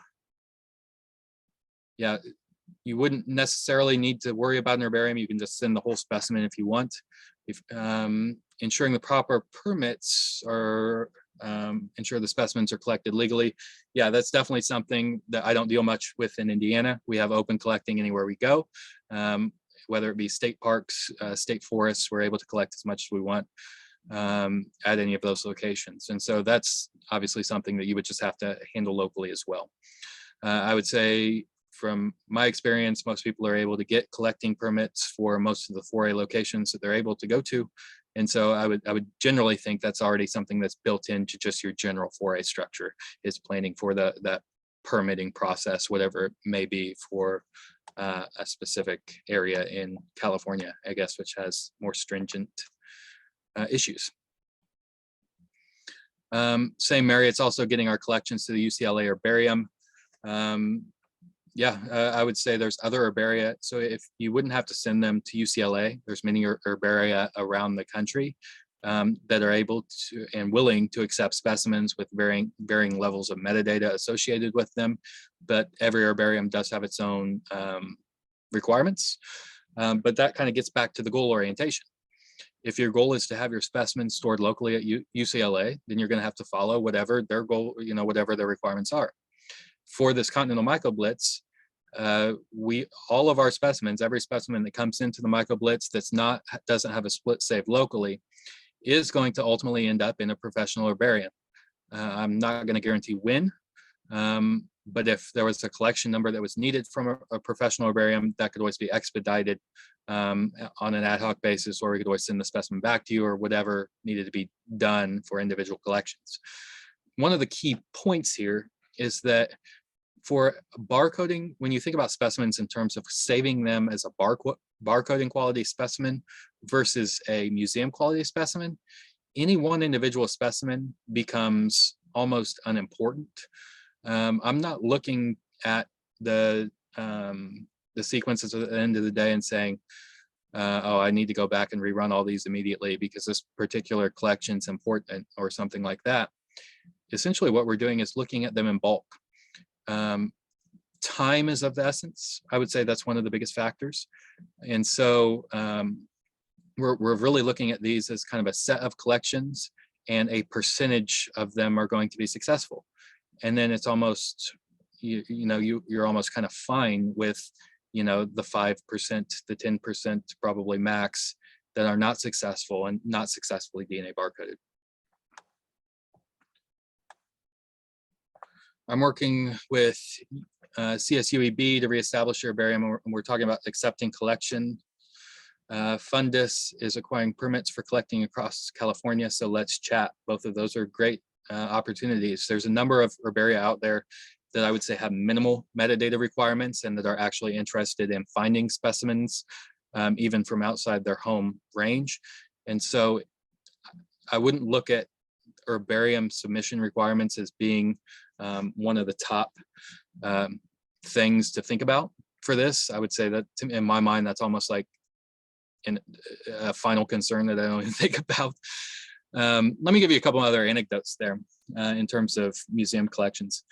B: you wouldn't necessarily need to worry about an herbarium. You can just send the whole specimen if you want. If ensuring the proper permits or ensure the specimens are collected legally. Yeah, that's definitely something that I don't deal much with in Indiana. We have open collecting anywhere we go, whether it be state parks, state forests, we're able to collect as much as we want at any of those locations. And so that's obviously something that you would just have to handle locally as well. I would say from my experience, most people are able to get collecting permits for most of the foray locations that they're able to go to. And so I would generally think that's already something that's built into just your general foray structure, is planning for that permitting process, whatever it may be for a specific area in California, I guess, which has more stringent issues. Same Mary, it's also getting our collections to the UCLA herbarium. Yeah, I would say there's other herbaria. So if you wouldn't have to send them to UCLA, there's many herbaria around the country that are able to and willing to accept specimens with varying levels of metadata associated with them. But every herbarium does have its own requirements. But that kind of gets back to the goal orientation. If your goal is to have your specimens stored locally at UCLA, then you're going to have to follow whatever their goal, whatever their requirements are. For this continental Mycoblitz, all of our specimens, every specimen that comes into the Mycoblitz doesn't have a split saved locally, is going to ultimately end up in a professional herbarium. I'm not going to guarantee when, but if there was a collection number that was needed from a professional herbarium, that could always be expedited on an ad hoc basis, or we could always send the specimen back to you, or whatever needed to be done for individual collections. one of the key points here is that for barcoding, when you think about specimens in terms of saving them as a barcoding quality specimen versus a museum quality specimen, any one individual specimen becomes almost unimportant. I'm not looking at the sequences at the end of the day and saying, oh, I need to go back and rerun all these immediately because this particular collection is important or something like that. Essentially what we're doing is looking at them in bulk. Time is of the essence. I would say that's one of the biggest factors. And so we're really looking at these as kind of a set of collections, and a percentage of them are going to be successful. And then it's almost, you're almost kind of fine with, the 5%, the 10% probably max that are not successful and not successfully DNA barcoded. I'm working with CSUEB to reestablish herbarium, and we're talking about accepting collection. Fundus is acquiring permits for collecting across California, so let's chat. Both of those are great opportunities. There's a number of herbaria out there that I would say have minimal metadata requirements and that are actually interested in finding specimens, even from outside their home range. And so I wouldn't look at herbarium submission requirements as being one of the top things to think about for this. I would say that in my mind, that's almost like a final concern that I don't even think about. Let me give you a couple other anecdotes there in terms of museum collections.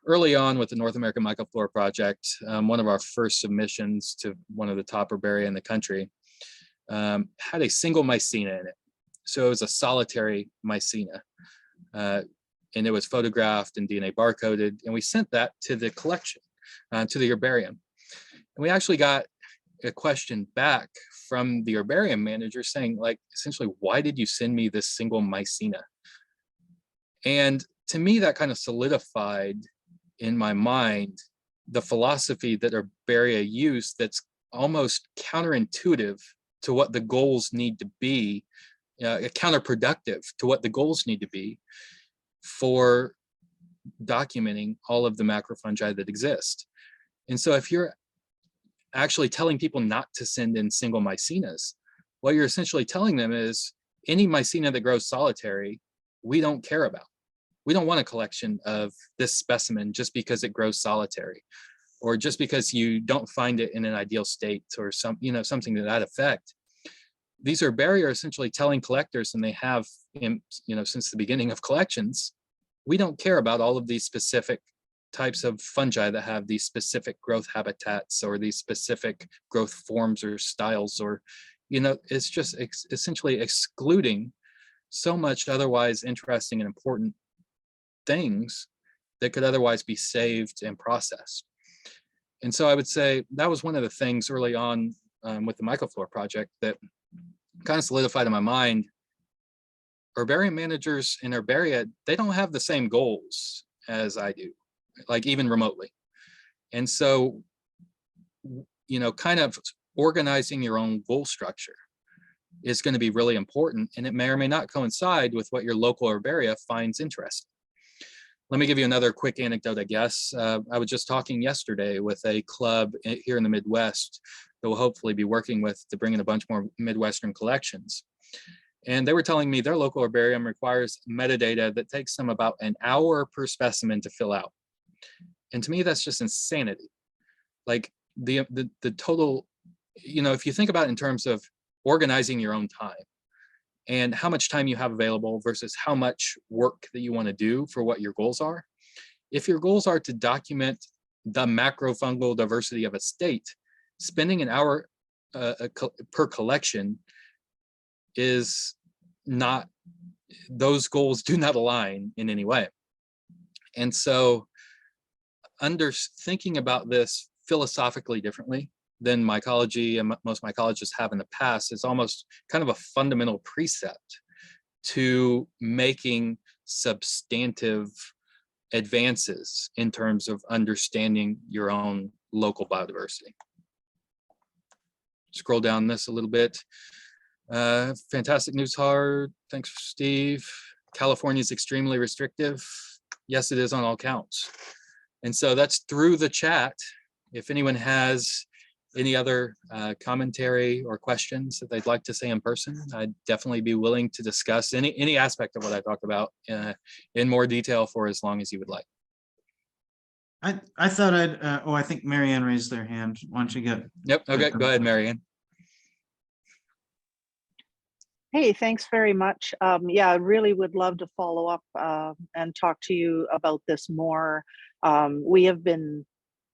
B: Early on with the North American Mycoflora project, one of our first submissions to one of the top herbaria in the country had a single mycena in it. So it was a solitary mycena. And it was photographed and DNA barcoded, and we sent that to the collection, to the herbarium. And we actually got a question back from the herbarium manager saying, like, essentially, why did you send me this single mycena? And to me, that kind of solidified in my mind the philosophy that herbaria use that's almost counterintuitive to what the goals need to be, counterproductive to what the goals need to be for documenting all of the macrofungi that exist. And so if you're actually telling people not to send in single mycenas, what you're essentially telling them is any mycena that grows solitary, we don't care about. We don't want a collection of this specimen just because it grows solitary, or just because you don't find it in an ideal state, or something to that effect. These herbaria are essentially telling collectors, and they have, since the beginning of collections, we don't care about all of these specific types of fungi that have these specific growth habitats or these specific growth forms or styles, or, it's just essentially excluding so much otherwise interesting and important things that could otherwise be saved and processed. And so I would say that was one of the things early on with the Mycoflora project that kind of solidified in my mind. Herbarium managers in herbaria, they don't have the same goals as I do, like even remotely. And so, kind of organizing your own goal structure is going to be really important, and it may or may not coincide with what your local herbaria finds interesting. Let me give you another quick anecdote, I guess. I was just talking yesterday with a club here in the Midwest that will hopefully be working with to bring in a bunch more Midwestern collections. And they were telling me their local herbarium requires metadata that takes them about an hour per specimen to fill out. And to me, that's just insanity. Like the total, if you think about it in terms of organizing your own time and how much time you have available versus how much work that you want to do for what your goals are. If your goals are to document the macrofungal diversity of a state, spending an hour per collection is not, those goals do not align in any way. And so thinking about this philosophically differently than mycology and most mycologists have in the past is almost kind of a fundamental precept to making substantive advances in terms of understanding your own local biodiversity. Scroll down this a little bit. Fantastic news, Hard. Thanks, Steve. California is extremely restrictive. Yes, it is on all counts. And so that's through the chat. If anyone has any other commentary or questions that they'd like to say in person, I'd definitely be willing to discuss any aspect of what I talked about in more detail for as long as you would like.
C: I thought I think Marianne raised their hand. Why don't you get?
B: Yep. Okay. Go ahead, Marianne.
D: Hey, thanks very much. Yeah, I really would love to follow up and talk to you about this more. We have been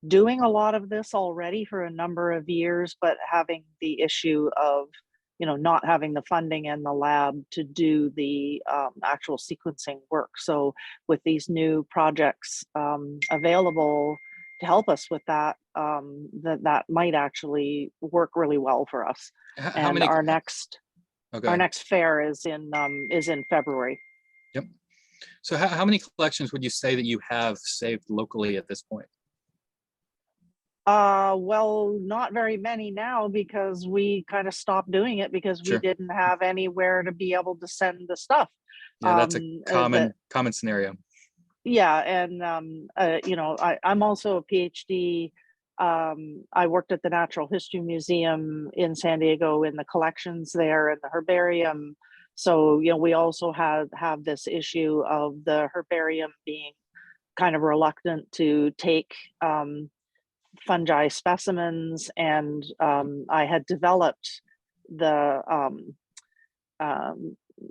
D: doing a lot of this already for a number of years, but having the issue of, not having the funding and the lab to do the actual sequencing work. So with these new projects available to help us with that, that might actually work really well for us.
B: How many?
D: Our next fair is in February.
B: Yep. So how many collections would you say that you have saved locally at this point?
D: Well, not very many now, because we kind of stopped doing it because we didn't have anywhere to be able to send the stuff.
B: Yeah, that's a common scenario.
D: Yeah, and I'm also a PhD. I worked at the Natural History Museum in San Diego in the collections there and the herbarium. So, we also have this issue of the herbarium being kind of reluctant to take fungi specimens, and I had developed the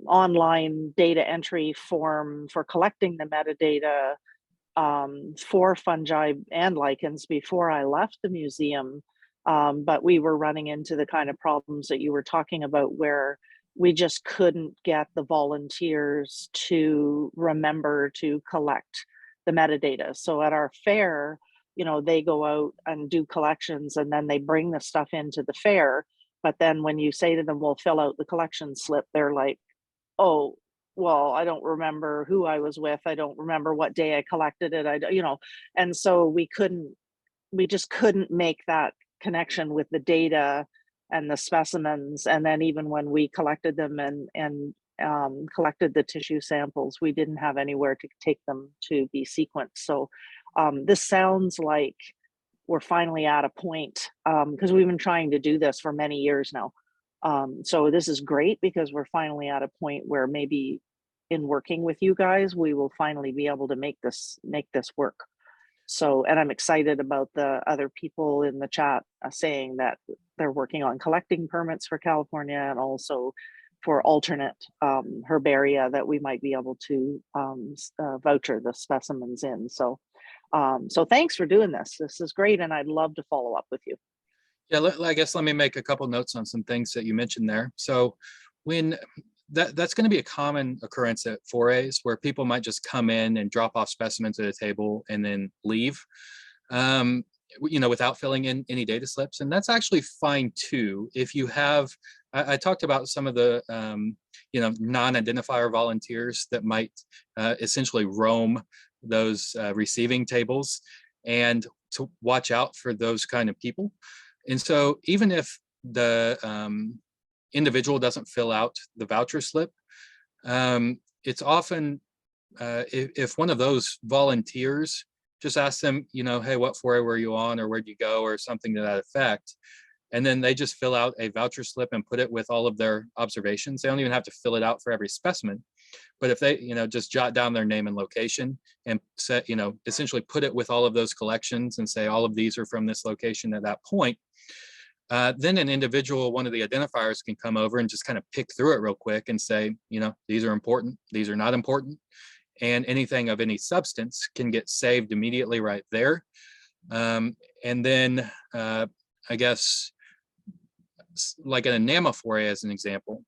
D: online data entry form for collecting the metadata for fungi and lichens before I left the museum. But we were running into the kind of problems that you were talking about, where we just couldn't get the volunteers to remember to collect the metadata. So at our fair, they go out and do collections, and then they bring the stuff into the fair. But then when you say to them, well, fill out the collection slip, they're like, oh, well, I don't remember who I was with. I don't remember what day I collected it. And so we just couldn't make that connection with the data and the specimens. And then even when we collected them and collected the tissue samples, we didn't have anywhere to take them to be sequenced. So this sounds like we're finally at a point, because we've been trying to do this for many years now. So this is great, because we're finally at a point where maybe in working with you guys, we will finally be able to make this work. So, and I'm excited about the other people in the chat saying that they're working on collecting permits for California, and also for alternate herbaria that we might be able to voucher the specimens in. So thanks for doing this. This is great, and I'd love to follow up with you.
B: Yeah, I guess let me make a couple notes on some things that you mentioned there. So when that's going to be a common occurrence at forays, where people might just come in and drop off specimens at a table and then leave, without filling in any data slips. And that's actually fine too. If you have, I talked about some of the, non-identifier volunteers that might essentially roam those receiving tables, and to watch out for those kind of people. And so even if the individual doesn't fill out the voucher slip, it's often, if one of those volunteers just asks them, hey, what foray were you on, or where'd you go, or something to that effect, and then they just fill out a voucher slip and put it with all of their observations. They don't even have to fill it out for every specimen. But if they, just jot down their name and location and set, essentially put it with all of those collections and say all of these are from this location at that point, then an individual, one of the identifiers, can come over and just kind of pick through it real quick and say, these are important, these are not important. And anything of any substance can get saved immediately right there. And then I guess, like an anemophore as an example,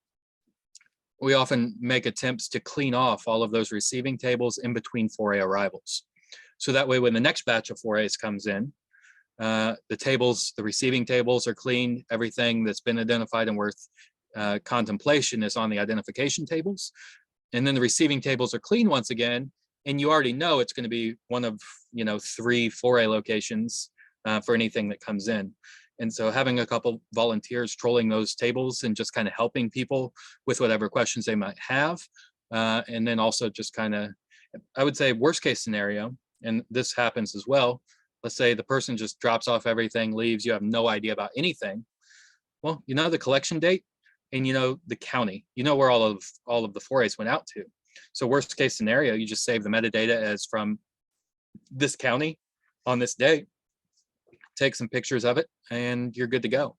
B: we often make attempts to clean off all of those receiving tables in between foray arrivals. So that way, when the next batch of forays comes in, the receiving tables are clean. Everything that's been identified and worth contemplation is on the identification tables. And then the receiving tables are clean once again, and you already know it's going to be one of 3 foray locations for anything that comes in. And so having a couple volunteers trolling those tables and just kind of helping people with whatever questions they might have. And then also just kind of, I would say worst case scenario, and this happens as well. Let's say the person just drops off everything, leaves, you have no idea about anything. Well, you know the collection date and you know the county, you know where all of the 4As went out to. So worst case scenario, you just save the metadata as from this county on this date, take some pictures of it, and you're good to go.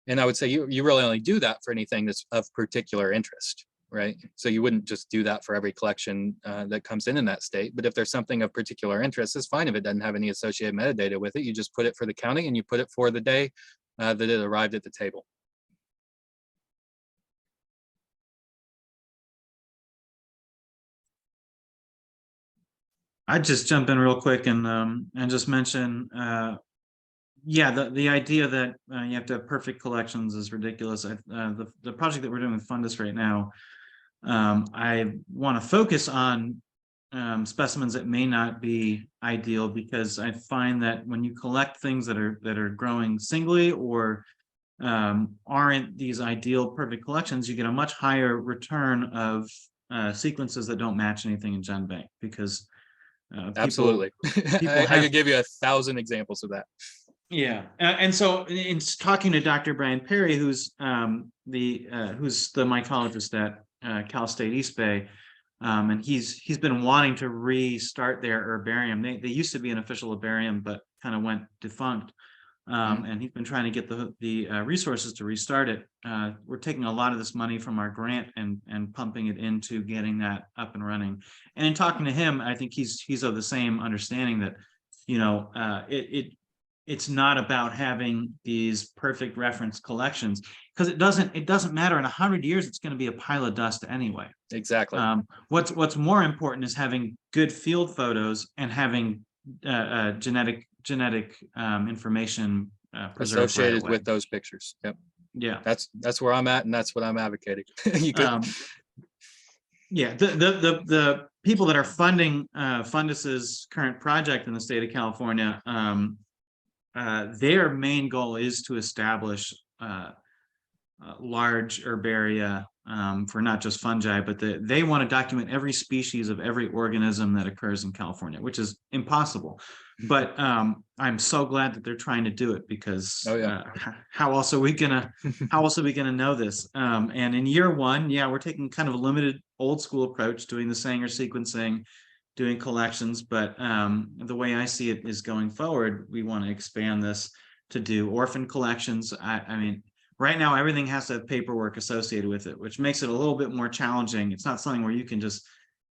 B: And I would say you really only do that for anything that's of particular interest, right? So you wouldn't just do that for every collection that comes in that state. But if there's something of particular interest, it's fine if it doesn't have any associated metadata with it. You just put it for the county and you put it for the day that it arrived at the table.
C: I'd just jump in real quick and just mention, yeah, the idea that you have to have perfect collections is ridiculous. The project that we're doing with Fundus right now, I want to focus on specimens that may not be ideal, because I find that when you collect things that are growing singly or aren't these ideal perfect collections, you get a much higher return of sequences that don't match anything in GenBank, because
B: Absolutely. I could give you 1,000 examples of that.
C: Yeah, and so in talking to Dr. Brian Perry, who's the mycologist at Cal State East Bay, and he's been wanting to restart their herbarium. They used to be an official herbarium, but kind of went defunct. And he's been trying to get the resources to restart it. We're taking a lot of this money from our grant and pumping it into getting that up and running. And in talking to him, I think he's of the same understanding that, you know, it's not about having these perfect reference collections, because it doesn't matter. In 100 years, it's going to be a pile of dust anyway.
B: Exactly.
C: What's more important is having good field photos and having genetic information preserved
B: associated
C: right
B: with those pictures. Yep.
C: Yeah,
B: that's where I'm at, and that's what I'm advocating. You could.
C: Yeah, the people that are funding Fundus's current project in the state of California, their main goal is to establish large herbaria for not just fungi, but they want to document every species of every organism that occurs in California, which is impossible. But I'm so glad that they're trying to do it, because how else are we gonna know this? And in year one, yeah, we're taking kind of a limited old school approach, doing the Sanger sequencing, doing collections. But the way I see it is, going forward, we want to expand this to do orphan collections. I mean, right now, everything has to have paperwork associated with it, which makes it a little bit more challenging. It's not something where you can just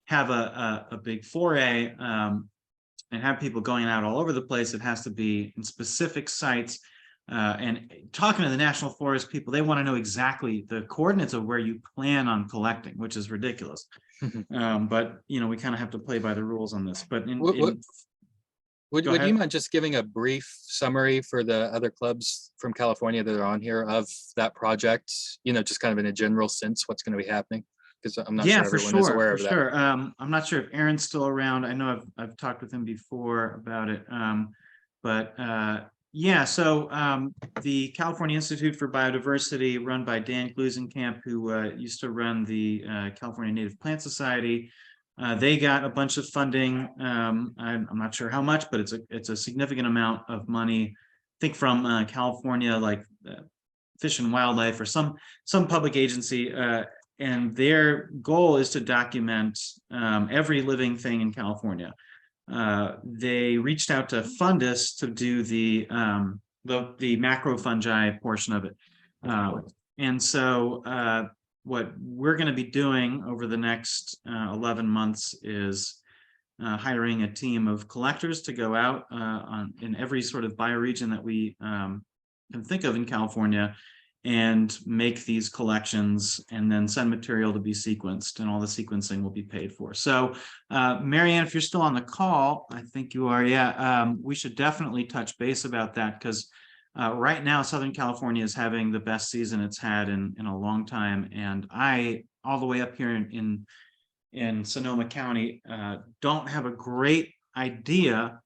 C: have a big foray and have people going out all over the place. It has to be in specific sites. And talking to the National Forest people, they want to know exactly the coordinates of where you plan on collecting, which is ridiculous. But, you know, we kind of have to play by the rules on this. But
B: would you mind just giving a brief summary for the other clubs from California that are on here of that project? You know, just kind of in a general sense, what's going to be happening? Because I'm not sure everyone is aware of that.
C: Sure. I'm not sure if Aaron's still around. I know I've talked with him before about it. Yeah, so the California Institute for Biodiversity, run by Dan Gluesenkamp, who used to run the California Native Plant Society, they got a bunch of funding. I'm not sure how much, but it's a significant amount of money. I think from California, like Fish and Wildlife or some public agency. And their goal is to document every living thing in California. They reached out to Fundus to do the macrofungi portion of it. And so what we're going to be doing over the next 11 months is hiring a team of collectors to go out in every sort of bioregion that we can think of in California, and make these collections, and then send material to be sequenced, and all the sequencing will be paid for. So Marianne, if you're still on the call, I think you are, yeah, we should definitely touch base about that, because right now Southern California is having the best season it's had in a long time, and I, all the way up here in Sonoma County, don't have a great idea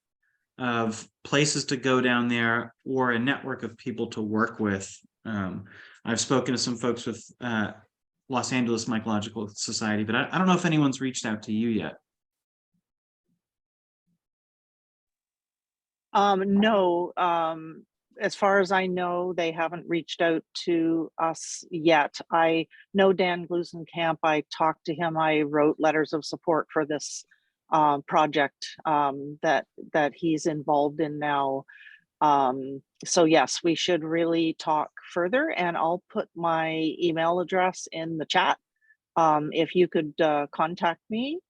C: of places to go down there or a network of people to work with. I've spoken to some folks with Los Angeles Mycological Society, but I don't know if anyone's reached out to you yet.
D: No, as far as I know, they haven't reached out to us yet. I know Dan Glusenkamp. I talked to him. I wrote letters of support for this project that he's involved in now. So yes, we should really talk further, and I'll put my email address in the chat. If you could contact me,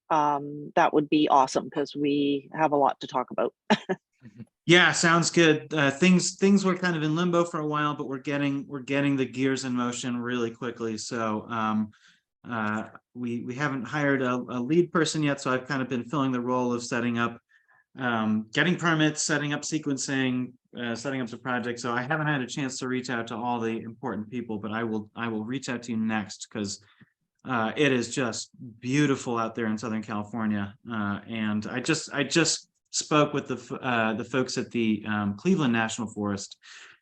D: that would be awesome, because we have a lot to talk about.
C: Yeah, sounds good. Things were kind of in limbo for a while, but we're getting the gears in motion really quickly. So we haven't hired a lead person yet, so I've kind of been filling the role of setting up, getting permits, setting up sequencing, setting up the project. So I haven't had a chance to reach out to all the important people, but I will reach out to you next, because it is just beautiful out there in Southern California. And I just spoke with the folks at the Cleveland National Forest,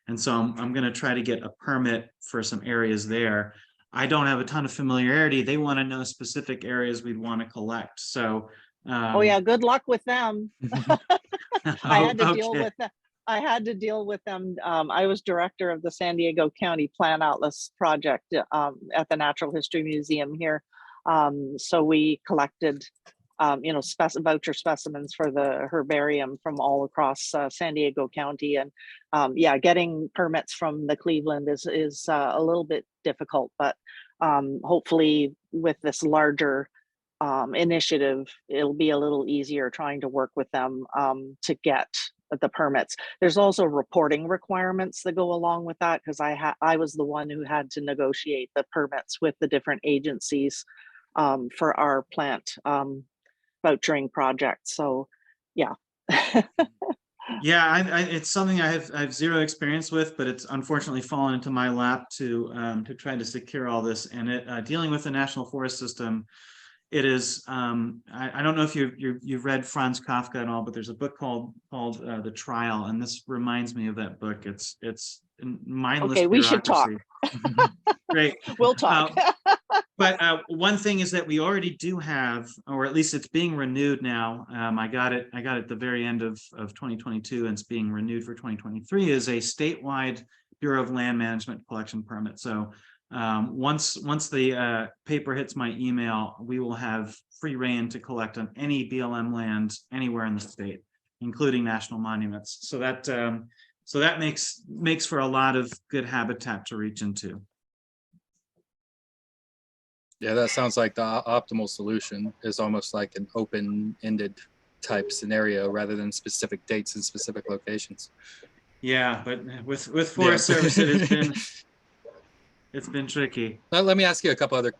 C: and so I'm going to try to get a permit for some areas there. I don't have a ton of familiarity. They want to know specific areas we'd want to collect. So
D: Oh yeah, good luck with them. I had to deal with that. I had to deal with them. I was director of the San Diego County Plant Atlas project at the Natural History Museum here. So we collected voucher specimens for the herbarium from all across San Diego County. And yeah, getting permits from the Cleveland is a little bit difficult, but hopefully with this larger initiative, it'll be a little easier trying to work with them to get the permits. There's also reporting requirements that go along with that, because I was the one who had to negotiate the permits with the different agencies for our plant vouchering project. So yeah.
C: Yeah, it's something I have zero experience with, but it's unfortunately fallen into my lap to try to secure all this. And dealing with the National Forest System, it is I don't know if you've read Franz Kafka at all, but there's a book called The Trial, and this reminds me of that book. It's mindless
D: Okay, we should talk.
C: Great.
D: We'll talk.
C: But one thing is that we already do have, or at least it's being renewed now. I got it at the very end of 2022, and it's being renewed for 2023, is a statewide Bureau of Land Management collection permit. So once the paper hits my email, we will have free reign to collect on any BLM land anywhere in the state, including national monuments. So that makes for a lot of good habitat to reach into.
B: Yeah, that sounds like the optimal solution is almost like an open-ended type scenario rather than specific dates and specific locations.
C: Yeah, but with Forest Service, it's been tricky.
B: Let me ask you a couple other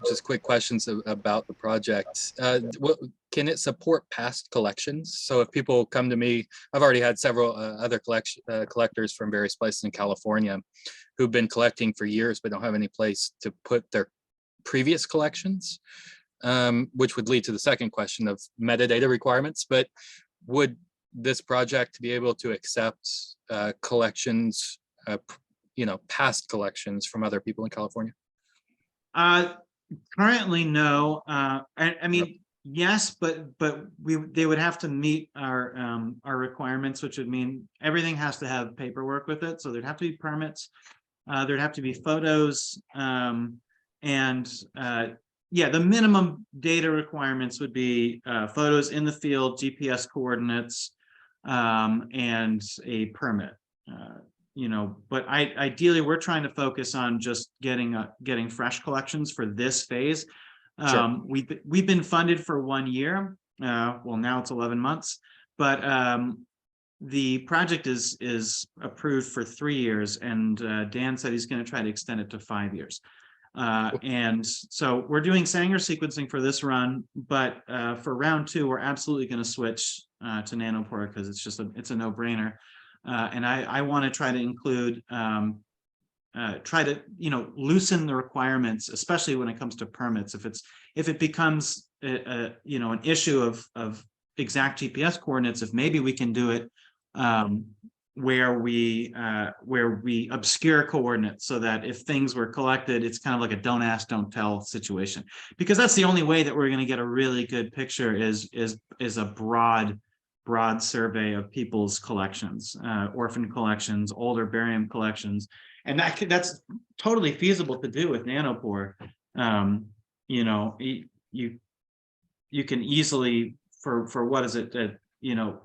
B: just quick questions about the project. Can it support past collections? So if people come to me, I've already had several other collectors from various places in California who've been collecting for years but don't have any place to put their previous collections, which would lead to the second question of metadata requirements. But would this project be able to accept collections, past collections from other people in California?
C: Currently, no. I mean, yes, but they would have to meet our requirements, which would mean everything has to have paperwork with it. So there'd have to be permits. There'd have to be photos. Yeah, the minimum data requirements would be photos in the field, GPS coordinates, and a permit. But ideally we're trying to focus on just getting fresh collections for this phase.
B: Sure.
C: We've been funded for 1 year. Well, now it's 11 months, but the project is approved for 3 years, and Dan said he's going to try to extend it to 5 years. And so we're doing Sanger sequencing for this run, but for round 2, we're absolutely going to switch to nanopore, because it's a no-brainer. And I want to try to include, loosen the requirements, especially when it comes to permits. If it becomes an issue of exact GPS coordinates, if maybe we can do it where we obscure coordinates, so that if things were collected, it's kind of like a don't ask, don't tell situation. Because that's the only way that we're going to get a really good picture is a broad survey of people's collections, orphan collections, older barium collections, and that's totally feasible to do with nanopore. You know, you can easily, for what is it, you know,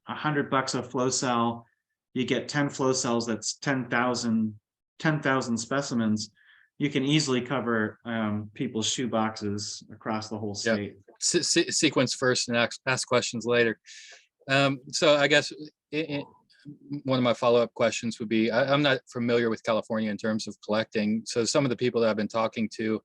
C: $100 a flow cell, you get 10 flow cells, that's 10,000 specimens. You can easily cover people's shoe boxes across the whole state.
B: Sequence first and ask questions later. So I guess one of my follow-up questions would be, I'm not familiar with California in terms of collecting. So some of the people that I've been talking to,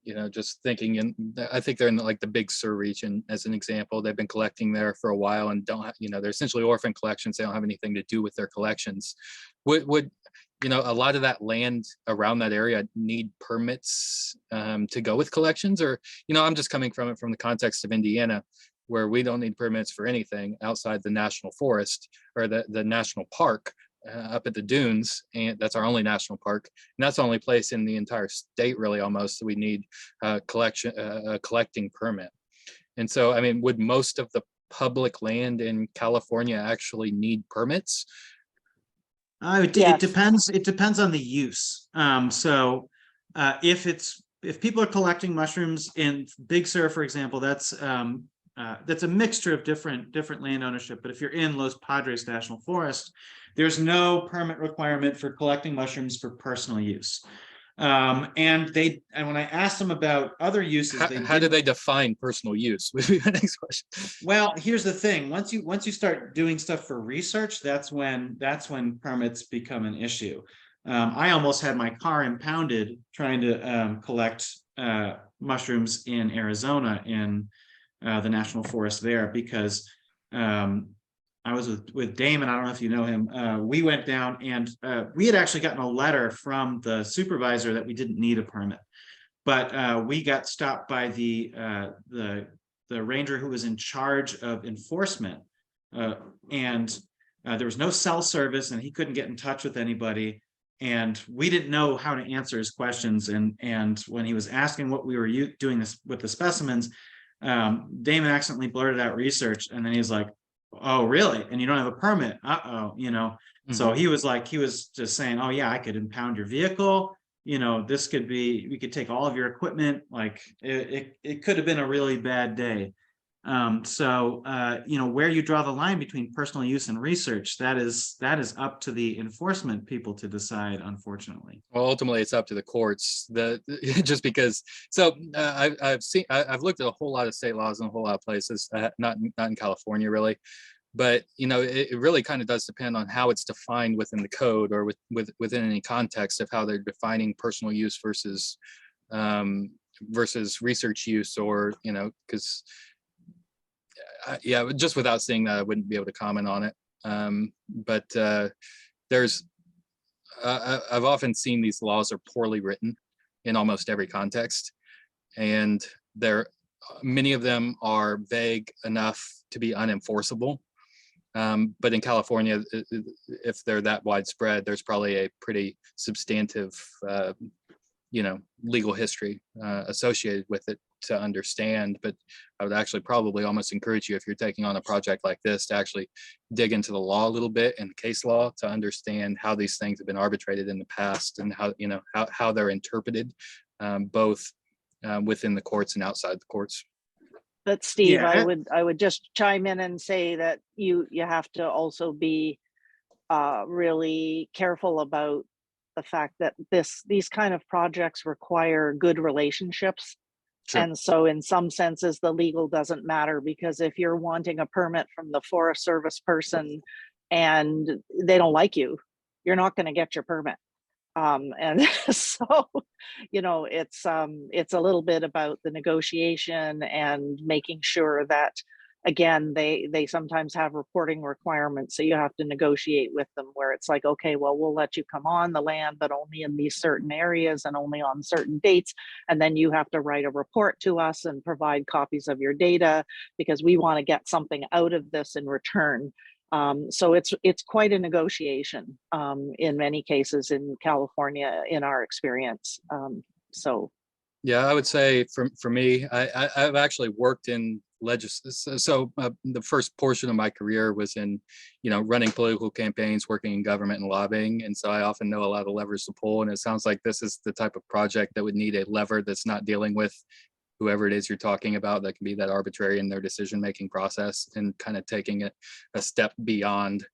B: you know, just thinking, and I think they're in like the Big Sur region as an example. They've been collecting there for a while and don't have, you know, they're essentially orphan collections. They don't have anything to do with their collections. Would you know, a lot of that land around that area need permits to go with collections? Or, you know, I'm just coming from it from the context of Indiana, where we don't need permits for anything outside the national forest or the national park up at the dunes, and that's our only national park, and that's the only place in the entire state really almost that we need a collecting permit. And so, I mean, would most of the public land in California actually need permits?
C: It depends on the use. If people are collecting mushrooms in Big Sur, for example, that's a mixture of different land ownership. But if you're in Los Padres National Forest, there's no permit requirement for collecting mushrooms for personal use. And when I asked them about other uses,
B: how do they define personal use? Would be the next question.
C: Well, here's the thing: once you start doing stuff for research, that's when permits become an issue. I almost had my car impounded trying to collect mushrooms in Arizona in the national forest there, because I was with Damon. I don't know if you know him. We went down and we had actually gotten a letter from the supervisor that we didn't need a permit, but we got stopped by the ranger who was in charge of enforcement, and there was no cell service, and he couldn't get in touch with anybody, and we didn't know how to answer his questions. And when he was asking what we were doing this with the specimens, Damon accidentally blurted out research, and then he was like, "Oh, really? And you don't have a permit? Uh-oh," you know. Mm-hmm. So he was just saying, "Oh yeah, I could impound your vehicle. You know, this could be, we could take all of your equipment." Like it could have been a really bad day. You know, where you draw the line between personal use and research, that is up to the enforcement people to decide, unfortunately.
B: Well, ultimately it's up to the courts, just because. So I've looked at a whole lot of state laws in a whole lot of places, not in California really, but you know, it really kind of does depend on how it's defined within the code, or within any context of how they're defining personal use versus research use, or, you know, because yeah, just without seeing that, I wouldn't be able to comment on it. But I've often seen these laws are poorly written in almost every context, and many of them are vague enough to be unenforceable. But in California, if they're that widespread, there's probably a pretty substantive, you know, legal history associated with it to understand. But I would actually probably almost encourage you, if you're taking on a project like this, to actually dig into the law a little bit, and case law, to understand how these things have been arbitrated in the past, and how, you know, how they're interpreted, both within the courts and outside the courts.
D: But Steve,
C: Yeah.
D: I would just chime in and say that you have to also be really careful about the fact that these kind of projects require good relationships. Sure. And so in some senses, the legal doesn't matter, because if you're wanting a permit from the Forest Service person and they don't like you, you're not going to get your permit. And so, you know, it's a little bit about the negotiation and making sure that again, they sometimes have reporting requirements, so you have to negotiate with them where it's like, okay, well, we'll let you come on the land, but only in these certain areas and only on certain dates. And then you have to write a report to us and provide copies of your data because we want to get something out of this in return. So it's quite a negotiation in many cases in California, in our experience. So
B: Yeah, I would say for me, I've actually worked in legislation. So the first portion of my career was in, running political campaigns, working in government and lobbying. And so I often know a lot of levers to pull. And it sounds like this is the type of project that would need a lever that's not dealing with whoever it is you're talking about, that can be that arbitrary in their decision-making process, and kind of taking it a step beyond,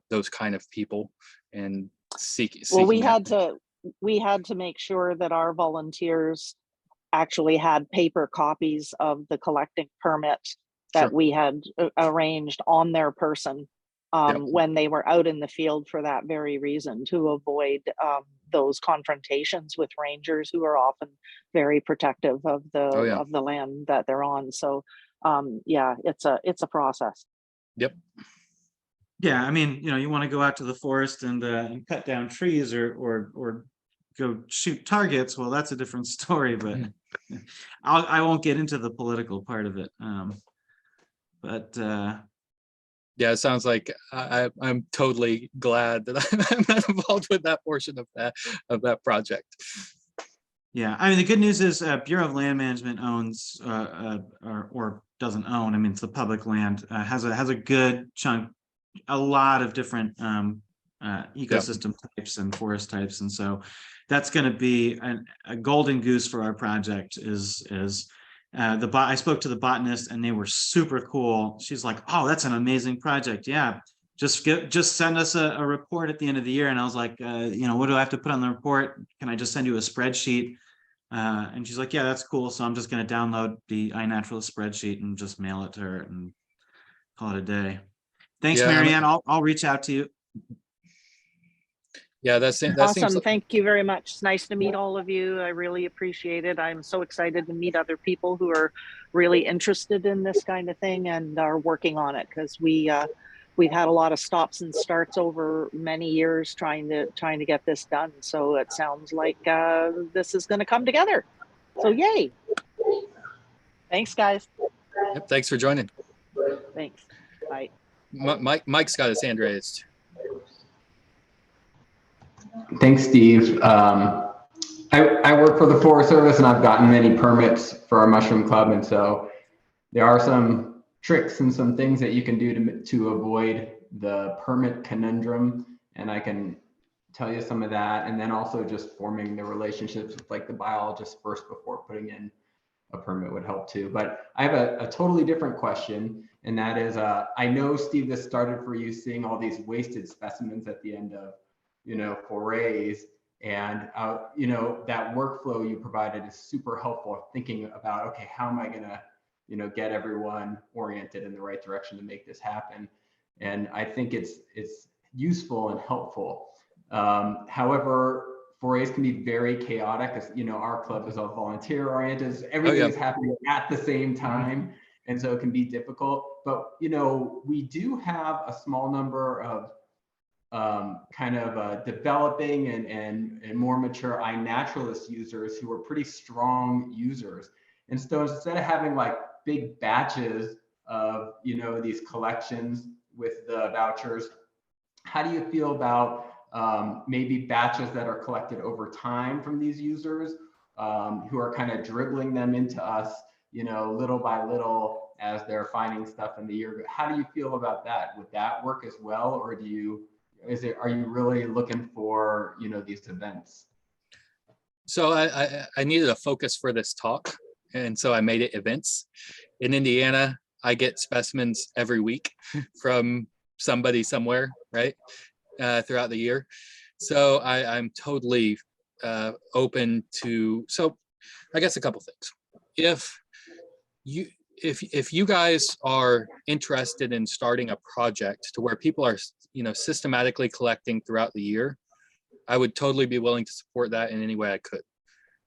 B: those kind of people and seeking.
D: well, we had to make sure that our volunteers actually had paper copies of the collecting permit that
B: Sure.
D: we had arranged on their person
B: Yep.
D: when they were out in the field, for that very reason, to avoid those confrontations with rangers who are often very protective of
B: Oh, yeah.
D: the land that they're on. So yeah, it's a process.
B: Yep.
C: Yeah, I mean, you want to go out to the forest and cut down trees or go shoot targets. Well, that's a different story, but I won't get into the political part of it. But
B: Yeah, it sounds like I'm totally glad that I'm not involved with that portion of that project.
C: yeah, I mean, the good news is Bureau of Land Management owns or doesn't own. I mean, it's the public land, has a good chunk, a lot of different ecosystem types and forest types, and so that's going to be a golden goose for our project. I spoke to the botanist and they were super cool. She's like, "Oh, that's an amazing project. Yeah, just send us a report at the end of the year." And I was like, what do I have to put on the report? Can I just send you a spreadsheet? And she's like, "Yeah, that's cool." So I'm just going to download the iNaturalist spreadsheet and just mail it to her and call it a day. Thanks,
B: Yeah,
C: Marianne. I'll reach out to you.
B: Yeah, that seems
D: Awesome.
B: like,
D: Thank you very much. It's nice to meet all of you. I really appreciate it. I'm so excited to meet other people who are really interested in this kind of thing and are working on it, because we've had a lot of stops and starts over many years trying to get this done. So it sounds like this is going to come together. So yay. Thanks, guys.
B: yep, thanks for joining.
D: Thanks. Bye.
B: Mike's got his hand raised.
A: Thanks, Steve. I work for the Forest Service and I've gotten many permits for our mushroom club. And so there are some tricks and some things that you can do to avoid the permit conundrum. And I can tell you some of that. And then also just forming the relationships with like the biologists first before putting in a permit would help too. But I have a totally different question. And that is, I know, Steve, this started for you seeing all these wasted specimens at the end of, forays, and that workflow you provided is super helpful, thinking about, okay, how am I gonna get everyone oriented in the right direction to make this happen. And I think it's useful and helpful. However, forays can be very chaotic, as our club is all volunteer oriented, so everything is happening at the same time, and so it can be difficult. But we do have a small number of developing and more mature iNaturalist users who are pretty strong users. And so instead of having like big batches of these collections with the vouchers, how do you feel about maybe batches that are collected over time from these users who are kind of dribbling them into us little by little as they're finding stuff in the year? How do you feel about that? Would that work as well, or are you really looking for these events?
B: So I needed a focus for this talk, and so I made it events. In Indiana, I get specimens every week from somebody somewhere, right, throughout the year. So I'm totally open to. So I guess a couple things. If you guys are interested in starting a project to where people are systematically collecting throughout the year, I would totally be willing to support that in any way I could.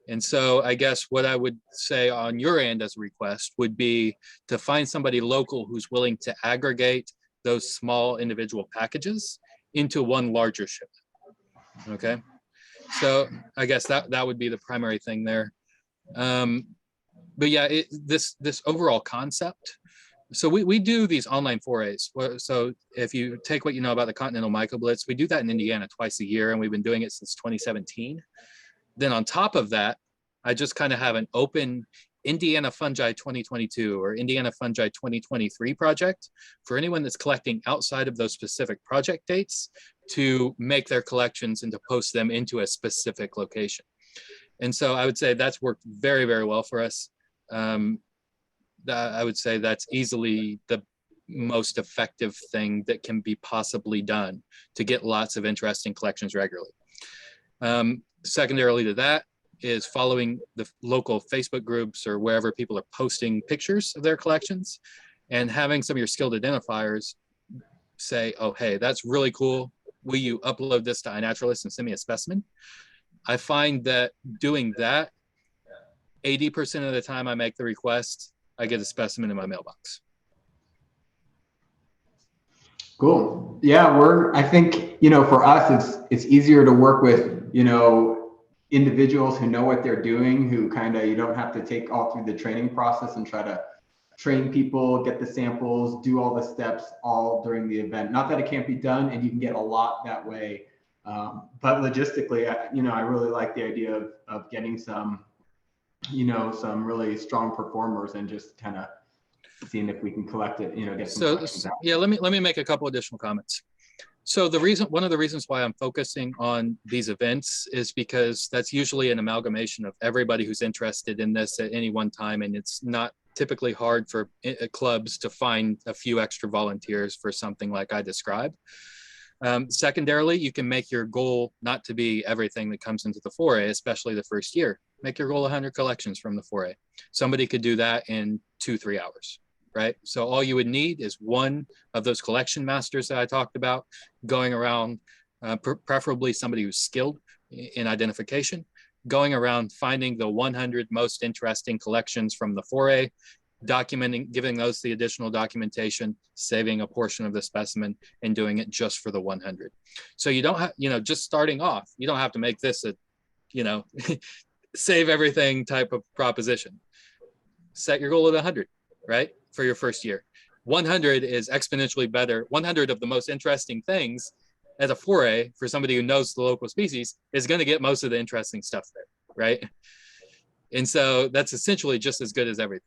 B: And so I guess what I would say on your end as a request would be to find somebody local who's willing to aggregate those small individual packages into one larger shipment. Okay. So I guess that would be the primary thing there. But yeah, this overall concept. So we do these online forays. So if you take what you know about the Continental Mycoblitz, we do that in Indiana twice a year, and we've been doing it since 2017. Then on top of that, I just kind of have an open Indiana Fungi 2022 or Indiana Fungi 2023 project for anyone that's collecting outside of those specific project dates to make their collections and to post them into a specific location. And so I would say that's worked very, very well for us. I would say that's easily the most effective thing that can be possibly done to get lots of interesting collections regularly. Secondarily to that is following the local Facebook groups or wherever people are posting pictures of their collections and having some of your skilled identifiers say, oh, hey, that's really cool. Will you upload this to iNaturalist and send me a specimen? I find that doing that, 80% of the time I make the request, I get a specimen in my mailbox.
A: Cool. Yeah, I think, for us, it's easier to work with, individuals who know what they're doing, who you don't have to take all through the training process and try to train people, get the samples, do all the steps all during the event. Not that it can't be done, and you can get a lot that way. But logistically, I really like the idea of getting some really strong performers and just kind of seeing if we can collect it, get some collections out.
B: Yeah, let me make a couple additional comments. So one of the reasons why I'm focusing on these events is because that's usually an amalgamation of everybody who's interested in this at any one time, and it's not typically hard for clubs to find a few extra volunteers for something like I described. Secondarily, you can make your goal not to be everything that comes into the foray, especially the first year. Make your goal 100 collections from the foray. Somebody could do that in 2-3 hours, right? So all you would need is one of those collection masters that I talked about going around, preferably somebody who's skilled in identification, going around finding the 100 most interesting collections from the foray, documenting, giving those the additional documentation, saving a portion of the specimen, and doing it just for the 100. So you don't have, just starting off, you don't have to make this a, save everything type of proposition. Set your goal at 100, right? For your first year. 100 is exponentially better. 100 of the most interesting things as a foray for somebody who knows the local species is going to get most of the interesting stuff there, right? And so that's essentially just as good as everything.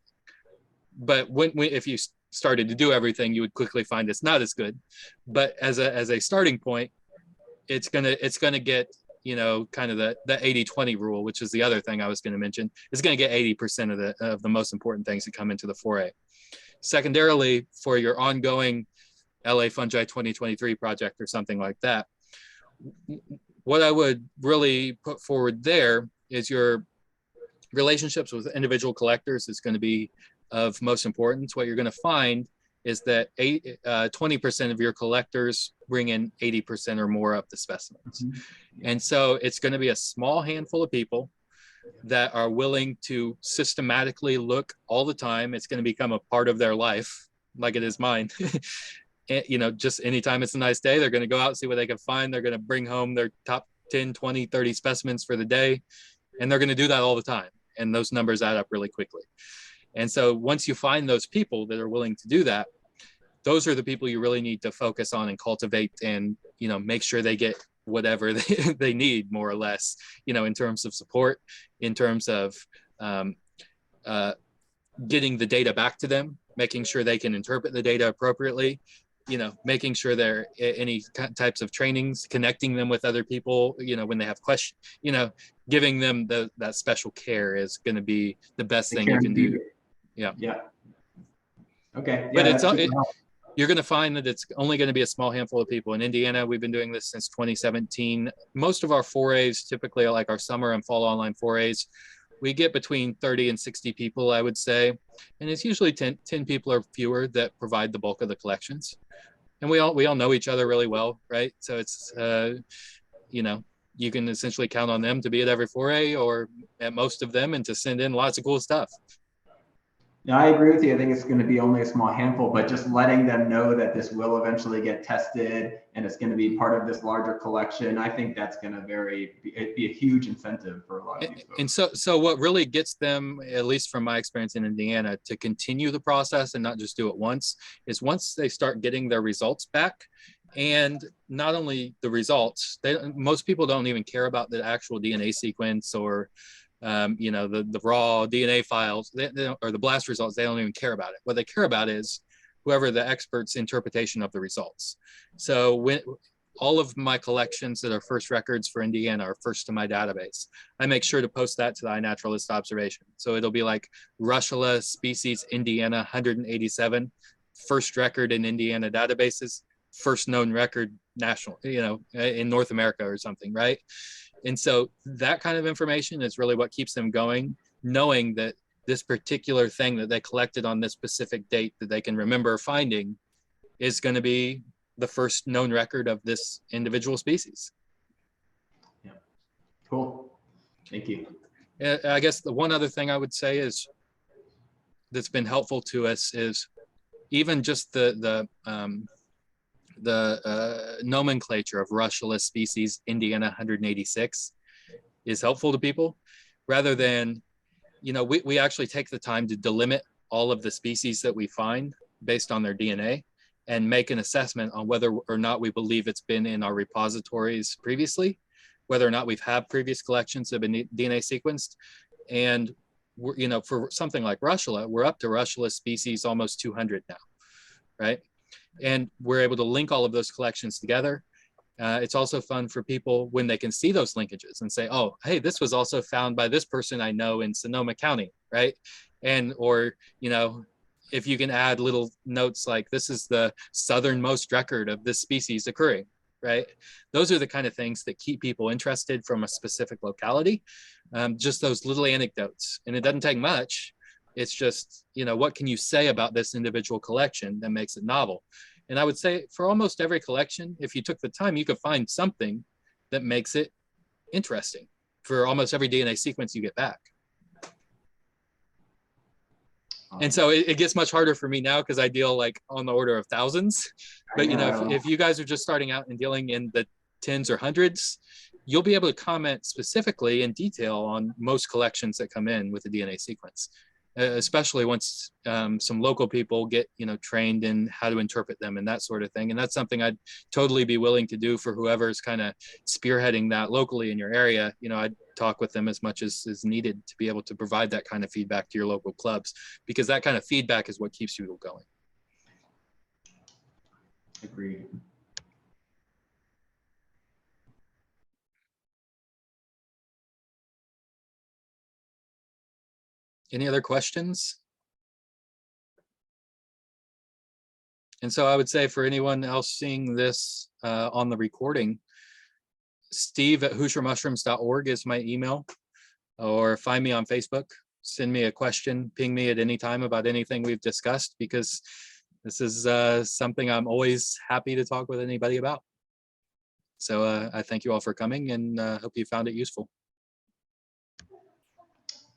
B: But if you started to do everything, you would quickly find it's not as good. But as a starting point, it's gonna get, kind of the 80-20 rule, which is the other thing I was going to mention, is going to get 80% of the most important things that come into the foray. Secondarily, for your ongoing LA Fungi 2023 project or something like that, what I would really put forward there is your relationships with individual collectors is going to be of most importance. What you're going to find is that 20% of your collectors bring in 80% or more of the specimens. Mm-hmm. And so it's going to be a small handful of people that are willing to systematically look all the time. It's going to become a part of their life, like it is mine. And, just anytime it's a nice day, they're going to go out and see what they can find. They're going to bring home their top 10, 20, 30 specimens for the day. And they're going to do that all the time. And those numbers add up really quickly. And so once you find those people that are willing to do that, those are the people you really need to focus on and cultivate and, make sure they get whatever they need, more or less, in terms of support, in terms of getting the data back to them, making sure they can interpret the data appropriately, making sure there any types of trainings, connecting them with other people, when they have questions, giving them that special care is going to be the best thing you can do. Yeah.
A: Okay.
B: Yeah, but you're going to find that it's only going to be a small handful of people. In Indiana, we've been doing this since 2017. Most of our forays, typically like our summer and fall online forays, we get between 30 and 60 people, I would say. And it's usually 10 people or fewer that provide the bulk of the collections. And we all know each other really well, right? So it's, you can essentially count on them to be at every 4A or at most of them and to send in lots of cool stuff.
A: Yeah, I agree with you. I think it's going to be only a small handful, but just letting them know that this will eventually get tested and it's going to be part of this larger collection, I think that's going to be a huge incentive for a lot of these folks.
B: And so what really gets them, at least from my experience in Indiana, to continue the process and not just do it once, is once they start getting their results back. And not only the results, most people don't even care about the actual DNA sequence or you know, the raw DNA files or the blast results. They don't even care about it. What they care about is whoever the expert's interpretation of the results. So when all of my collections that are first records for Indiana are first to my database, I make sure to post that to the iNaturalist observation. So it'll be like Russula species Indiana 187, first record in Indiana databases, first known record national, you know, in North America or something, right? And so that kind of information is really what keeps them going, knowing that this particular thing that they collected on this specific date that they can remember finding is going to be the first known record of this individual species.
A: Yeah, cool. Thank you.
B: I guess the one other thing I would say is that's been helpful to us is even just the nomenclature of Russula species Indiana 186 is helpful to people, rather than, you know, we actually take the time to delimit all of the species that we find based on their DNA and make an assessment on whether or not we believe it's been in our repositories previously, whether or not we've had previous collections that have been DNA sequenced. And we're, you know, for something like Russula, we're up to Russula species almost 200 now, right? And we're able to link all of those collections together. It's also fun for people when they can see those linkages and say, oh, hey, this was also found by this person I know in Sonoma County, right? And, or, you know, if you can add little notes like this is the southernmost record of this species occurring, right? Those are the kind of things that keep people interested from a specific locality. Just those little anecdotes. And it doesn't take much. It's just, you know, what can you say about this individual collection that makes it novel? And I would say for almost every collection, if you took the time, you could find something that makes it interesting for almost every DNA sequence you get back. And so it gets much harder for me now because I deal like on the order of thousands. But, you know, if you guys are just starting out and dealing in the tens or hundreds, you'll be able to comment specifically in detail on most collections that come in with the DNA sequence. Especially once some local people get, you know, trained in how to interpret them and that sort of thing. And that's something I'd totally be willing to do for whoever's kind of spearheading that locally in your area. You know, I'd talk with them as much as is needed to be able to provide that kind of feedback to your local clubs, because that kind of feedback is what keeps people going.
A: Agreed.
B: Any other questions? And so I would say for anyone else seeing this on the recording, steve@hoosiermushrooms.org is my email, or find me on Facebook, send me a question, ping me at any time about anything we've discussed, because this is something I'm always happy to talk with anybody about. So I thank you all for coming and hope you found it useful.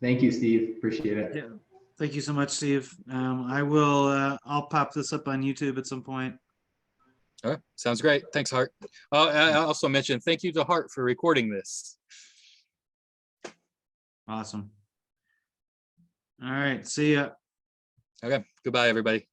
A: Thank you, Steve. Appreciate it.
C: Yeah. Thank you so much, Steve. I'll pop this up on YouTube at some point.
B: All right, sounds great. Thanks, Hart. I also mentioned thank you to Hart for recording this.
C: Awesome. All right, see ya.
B: Okay, goodbye, everybody.